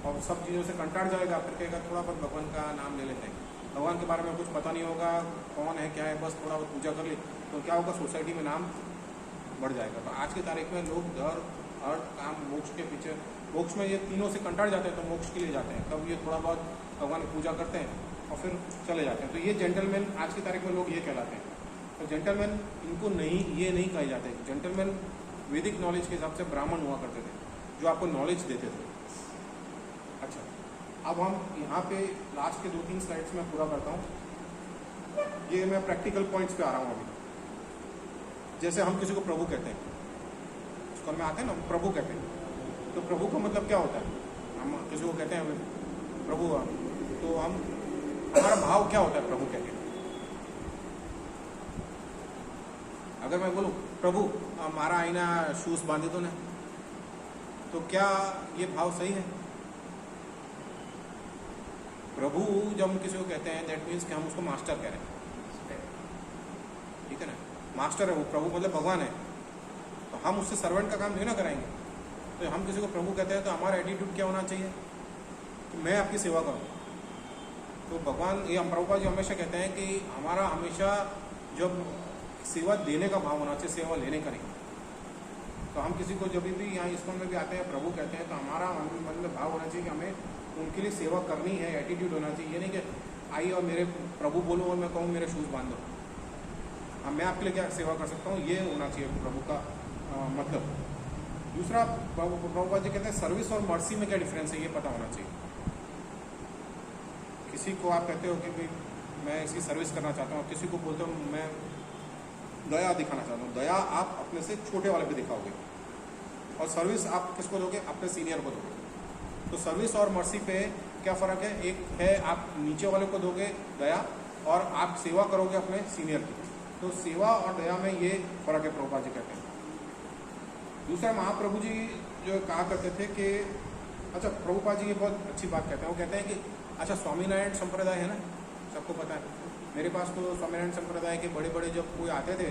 Speaker 1: और सब चीज़ों से कंटाट जाएगा, फिर कहेगा थोड़ा बहुत भगवान का नाम ले लेते हैं। भगवान के बारे में कुछ पता नहीं होगा, कौन है क्या है, बस थोड़ा बहुत पूजा कर ली, तो क्या होगा, सोसाइटी में नाम बढ़ जाएगा। तो आज की तारीख में लोग धर्म, अर्थ, काम, मोक्ष के पीछे, मोक्ष में ये तीनों से कंटाट जाते हैं तो मोक्ष के लिए जाते हैं, तब ये थोड़ा बहुत भगवान की पूजा करते हैं और फिर चले जाते हैं। तो ये जेंटलमैन आज की तारीख में लोग ये कहलाते हैं। तो जेंटलमैन इनको नहीं, ये नहीं कहे जाते। जेंटलमैन वैदिक नॉलेज के हिसाब से ब्राह्मण हुआ करते थे, जो आपको नॉलेज देते थे। अच्छा, अब हम यहाँ पे लास्ट के 2-3 स्लाइड्स में पूरा करता हूँ। ये मैं प्रैक्टिकल पॉइंट्स पे आ रहा हूँ अभी। जैसे हम किसी को प्रभु कहते हैं, स्कूल में आते हैं ना, प्रभु कहते हैं, तो प्रभु का मतलब क्या होता है? हम किसी को कहते हैं प्रभु, तो हम, हमारा भाव क्या होता है प्रभु कहते हैं? अगर मैं बोलूँ प्रभु हमारा आईना शूज बांधे तो नहीं, तो क्या ये भाव सही है? प्रभु जब हम किसी को कहते हैं, दैट मीन्स कि हम उसको मास्टर कह रहे हैं, ठीक है ना? मास्टर है वो, प्रभु मतलब भगवान है, तो हम उससे सर्वेंट का काम नहीं ना कराएंगे। तो हम किसी को प्रभु कहते हैं तो हमारा एटीट्यूड क्या होना चाहिए कि मैं आपकी सेवा करूँ। तो भगवान, ये हम प्रभुपाद जी हमेशा कहते हैं कि हमारा हमेशा जब सेवा देने का भाव होना चाहिए, सेवा लेने का नहीं। तो हम किसी को जब भी यहाँ इस्कॉन में भी आते हैं प्रभु कहते हैं, तो हमारा मन में भाव होना चाहिए कि हमें उनके लिए सेवा करनी है, एटीट्यूड होना चाहिए। ये नहीं कि आई और मेरे प्रभु बोलूँ और मैं कहूँ मेरे शूज़ बांध दो, हाँ मैं आपके लिए क्या सेवा कर सकता हूँ, ये होना चाहिए प्रभु का मतलब। दूसरा, प्रभुपाद जी कहते हैं सर्विस और मर्सी में क्या डिफरेंस है, ये पता होना चाहिए। किसी को आप कहते हो कि भाई मैं इसकी सर्विस करना चाहता हूँ, किसी को बोलते हो मैं दया दिखाना चाहता हूँ, दया आप अपने से छोटे वाले पे दिखाओगे, और सर्विस आप किसको दोगे, अपने सीनियर को दोगे। तो सर्विस और मर्सी पे क्या फ़र्क है? एक है आप नीचे वाले को दोगे दया, और आप सेवा करोगे अपने सीनियर की। तो सेवा और दया में ये फ़र्क है, प्रभुपाद जी कहते हैं। दूसरा, महाप्रभु जी जो कहा करते थे कि, अच्छा प्रभुपाद जी ये बहुत अच्छी बात कहते हैं, वो कहते हैं कि अच्छा स्वामीनारायण संप्रदाय है ना, सबको पता है। मेरे पास तो स्वामीनारायण संप्रदाय के बड़े बड़े जब कोई आते थे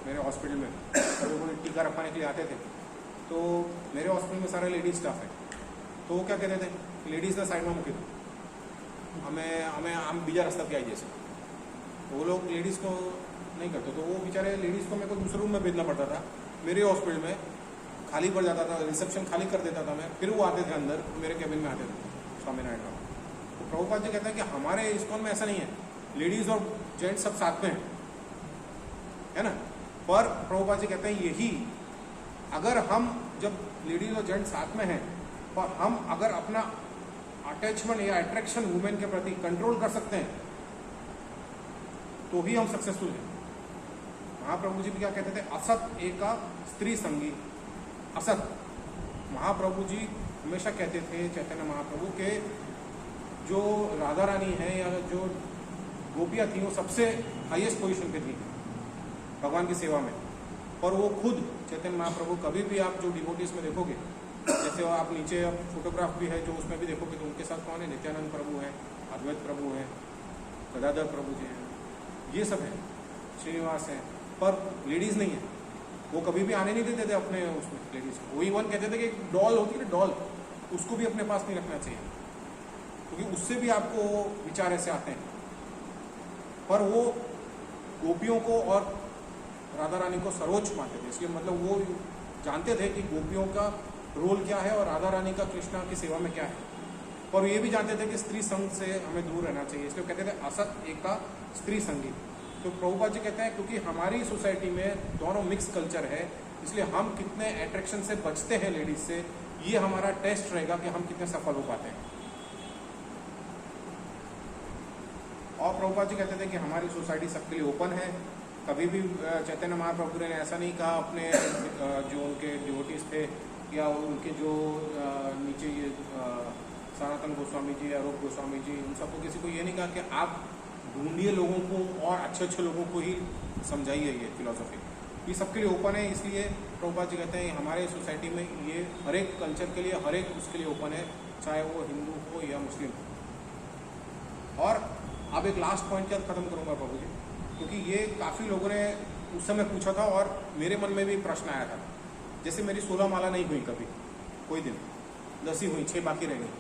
Speaker 1: मेरे हॉस्पिटल में, तो कोई टीका रखवाने के लिए आते थे, तो मेरे हॉस्पिटल में सारे लेडीज स्टाफ है, तो वो क्या कहते थे, लेडीज़ ने साइड में मुके दो, हमें हम बीजा रास्ता पे आई जैसे। तो वो लोग लेडीज़ को नहीं करते, तो वो बेचारे लेडीज़ को मेरे को दूसरे रूम में भेजना पड़ता था। मेरे हॉस्पिटल में खाली पड़ जाता था, रिसेप्शन खाली कर देता था मैं, फिर वो आते थे अंदर, मेरे केबिन में आते थे स्वामीनारायण का। तो प्रभुपाद जी कहते हैं कि हमारे इस्कॉन में ऐसा नहीं है, लेडीज़ और जेंट्स सब साथ में है ना। पर प्रभुपाद जी कहते हैं यही, अगर हम जब लेडीज़ और जेंट्स साथ में हैं और हम अगर अपना अटैचमेंट या अट्रैक्शन वुमेन के प्रति कंट्रोल कर सकते हैं तो ही हम सक्सेसफुल हैं। महाप्रभु जी भी क्या कहते थे, असत एका स्त्री संगी। असत, महाप्रभु जी हमेशा कहते थे, चैतन्य महाप्रभु के जो राधा रानी है या जो गोपियाँ थी वो सबसे हाईएस्ट पोजीशन पे थी भगवान की सेवा में। और वो खुद चैतन्य महाप्रभु, कभी भी आप जो डिवोटीज में देखोगे, जैसे आप नीचे अब फोटोग्राफ भी है जो उसमें भी देखोगे, तो उनके साथ कौन है, नित्यानंद प्रभु हैं, अद्वैत प्रभु हैं, गदाधर प्रभु जी हैं, ये सब हैं, श्रीनिवास हैं, पर लेडीज़ नहीं है। वो कभी भी आने नहीं देते थे अपने उसमें लेडीज़ को। वो इवन कहते थे कि एक डॉल होती है ना, डॉल, उसको भी अपने पास नहीं रखना चाहिए, क्योंकि उससे भी आपको विचार ऐसे आते हैं। पर वो गोपियों को और राधा रानी को सर्वोच्च मानते थे, इसलिए मतलब वो जानते थे कि गोपियों का रोल क्या है और राधा रानी का कृष्णा की सेवा में क्या है। और ये भी जानते थे कि स्त्री संग से हमें दूर रहना चाहिए, इसलिए कहते थे असत एका स्त्री संगी। तो प्रभुपाद जी कहते हैं क्योंकि हमारी सोसाइटी में दोनों मिक्स कल्चर है, इसलिए हम कितने अट्रैक्शन से बचते हैं लेडीज से, ये हमारा टेस्ट रहेगा कि हम कितने सफल हो पाते हैं। और प्रभुपाद जी कहते थे कि हमारी सोसाइटी सबके लिए ओपन है। कभी भी चैतन्य महाप्रभु ने ऐसा नहीं कहा अपने जो उनके डिवोटीज थे या उनके जो नीचे ये सनातन गोस्वामी जी, अरूप गोस्वामी जी, उन सबको किसी को ये नहीं कहा कि आप ढूंढिए लोगों को और अच्छे अच्छे लोगों को ही समझाइए ये फिलॉसफी। ये सबके लिए ओपन है, इसलिए प्रभुपाद जी कहते हैं हमारे सोसाइटी में ये हर एक कल्चर के लिए, हर एक उसके लिए ओपन है, चाहे वो हिंदू हो या मुस्लिम हो। और अब एक लास्ट पॉइंट के साथ खत्म करूंगा प्रभु जी, क्योंकि ये काफ़ी लोगों ने उस समय पूछा था और मेरे मन में भी प्रश्न आया था। जैसे मेरी 16 माला नहीं हुई कभी कोई दिन, 10 ही हुई, 6 बाकी रह गई,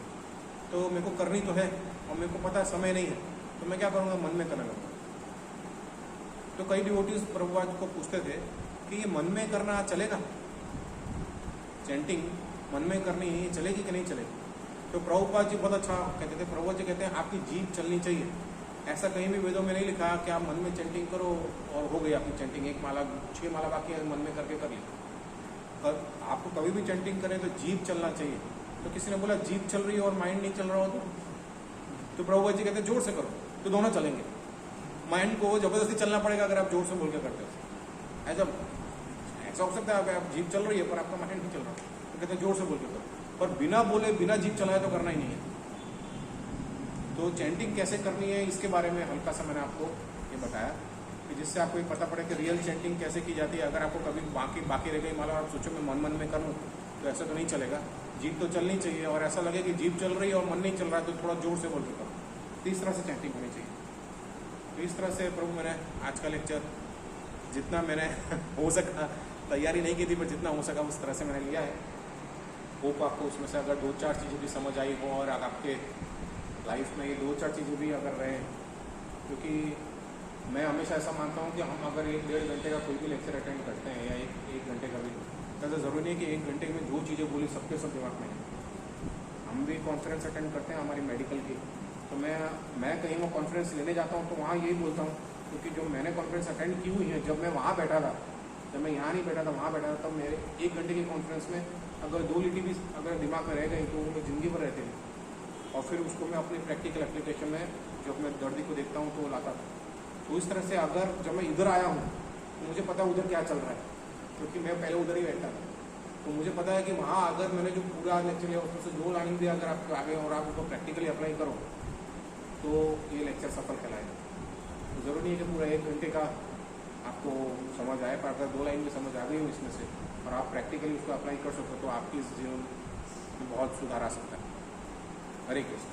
Speaker 1: तो मेरे को करनी तो है और मेरे को पता है समय नहीं है, तो मैं क्या करूँगा, मन में करने लगूँगा। तो कई डिवोटीज प्रभुपाद को पूछते थे कि ये मन में करना चलेगा, चैंटिंग मन में करनी चलेगी कि नहीं चलेगी। तो प्रभुपाद जी बहुत अच्छा कहते थे। प्रभुपाद जी कहते हैं आपकी जीभ चलनी चाहिए। ऐसा कहीं भी वेदों में नहीं लिखा कि आप मन में चैंटिंग करो और हो गई आपकी चैंटिंग, 1 माला 6 माला बाकी है मन में करके कर ली। पर आपको कभी भी चैंटिंग करें तो जीभ चलना चाहिए। तो किसी ने बोला जीभ चल रही है और माइंड नहीं चल रहा हो तो प्रभुपाद जी कहते हैं जोर से करो तो दोनों चलेंगे। माइंड को जबरदस्ती चलना पड़ेगा अगर आप जोर से बोल के करते हो। ऐसा हो सकता है आप जीभ चल रही है पर आपका माइंड नहीं चल रहा, तो कहते हैं जोर से बोल के करो, पर बिना बोले बिना जीभ चलाए तो करना ही नहीं है। तो चैंटिंग कैसे करनी है इसके बारे में हल्का सा मैंने आपको ये बताया कि जिससे आपको ये पता पड़े कि रियल चैंटिंग कैसे की जाती है। अगर आपको कभी बाकी रह गई माला और आप सोचो मैं मन में करूँ तो ऐसा तो नहीं चलेगा। जीभ तो चलनी चाहिए और ऐसा लगे कि जीभ चल रही है और मन नहीं चल रहा है तो थोड़ा जोर से बोल के करो। तो इस तरह से चैंटिंग होनी चाहिए। तो इस तरह से प्रभु मैंने आज का लेक्चर जितना मैंने हो सका, तैयारी नहीं की थी पर जितना हो सका उस तरह से मैंने लिया है। होप आपको उसमें से अगर 2-4 चीज़ें भी समझ आई हो और आपके लाइफ में ये 2-4 चीज़ें भी अगर रहे, क्योंकि मैं हमेशा ऐसा मानता हूँ कि हम अगर 1-1.5 घंटे का कोई भी लेक्चर अटेंड करते हैं या एक घंटे का भी, तो ज़रूरी नहीं कि 1 घंटे में जो चीज़ें बोली सबके सब दिमाग में है। हम भी कॉन्फ्रेंस अटेंड करते हैं हमारी मेडिकल की, तो मैं कहीं वो कॉन्फ्रेंस लेने जाता हूँ तो वहाँ यही बोलता हूँ, क्योंकि जो मैंने कॉन्फ्रेंस अटेंड की हुई है, जब मैं वहाँ बैठा था, जब मैं यहाँ नहीं बैठा था वहाँ बैठा था, तब मेरे 1 घंटे की कॉन्फ्रेंस में अगर 2 लिटी भी अगर दिमाग में रह गई तो वो ज़िंदगी भर रहते हैं। और फिर उसको मैं अपनी प्रैक्टिकल एप्लीकेशन में जब मैं दर्दी को देखता हूँ तो वो लाता था। तो इस तरह से अगर जब मैं इधर आया हूँ तो मुझे पता है उधर क्या चल रहा है, क्योंकि मैं पहले उधर ही बैठता था। तो मुझे पता है कि वहाँ अगर मैंने जो पूरा लेक्चर लिया उसमें से 2 लाइन भी अगर आपको आगे और आप उसको प्रैक्टिकली अप्लाई करो तो ये लेक्चर सफल कहलाएगा। तो ज़रूरी नहीं है कि पूरा 1 घंटे का आपको समझ आए, पर अगर 2 लाइन भी समझ आ गई हो इसमें से और आप प्रैक्टिकली उसको अप्लाई कर सकते हो तो आपकी जीवन में बहुत सुधार आ सकता है। हरे कृष्ण।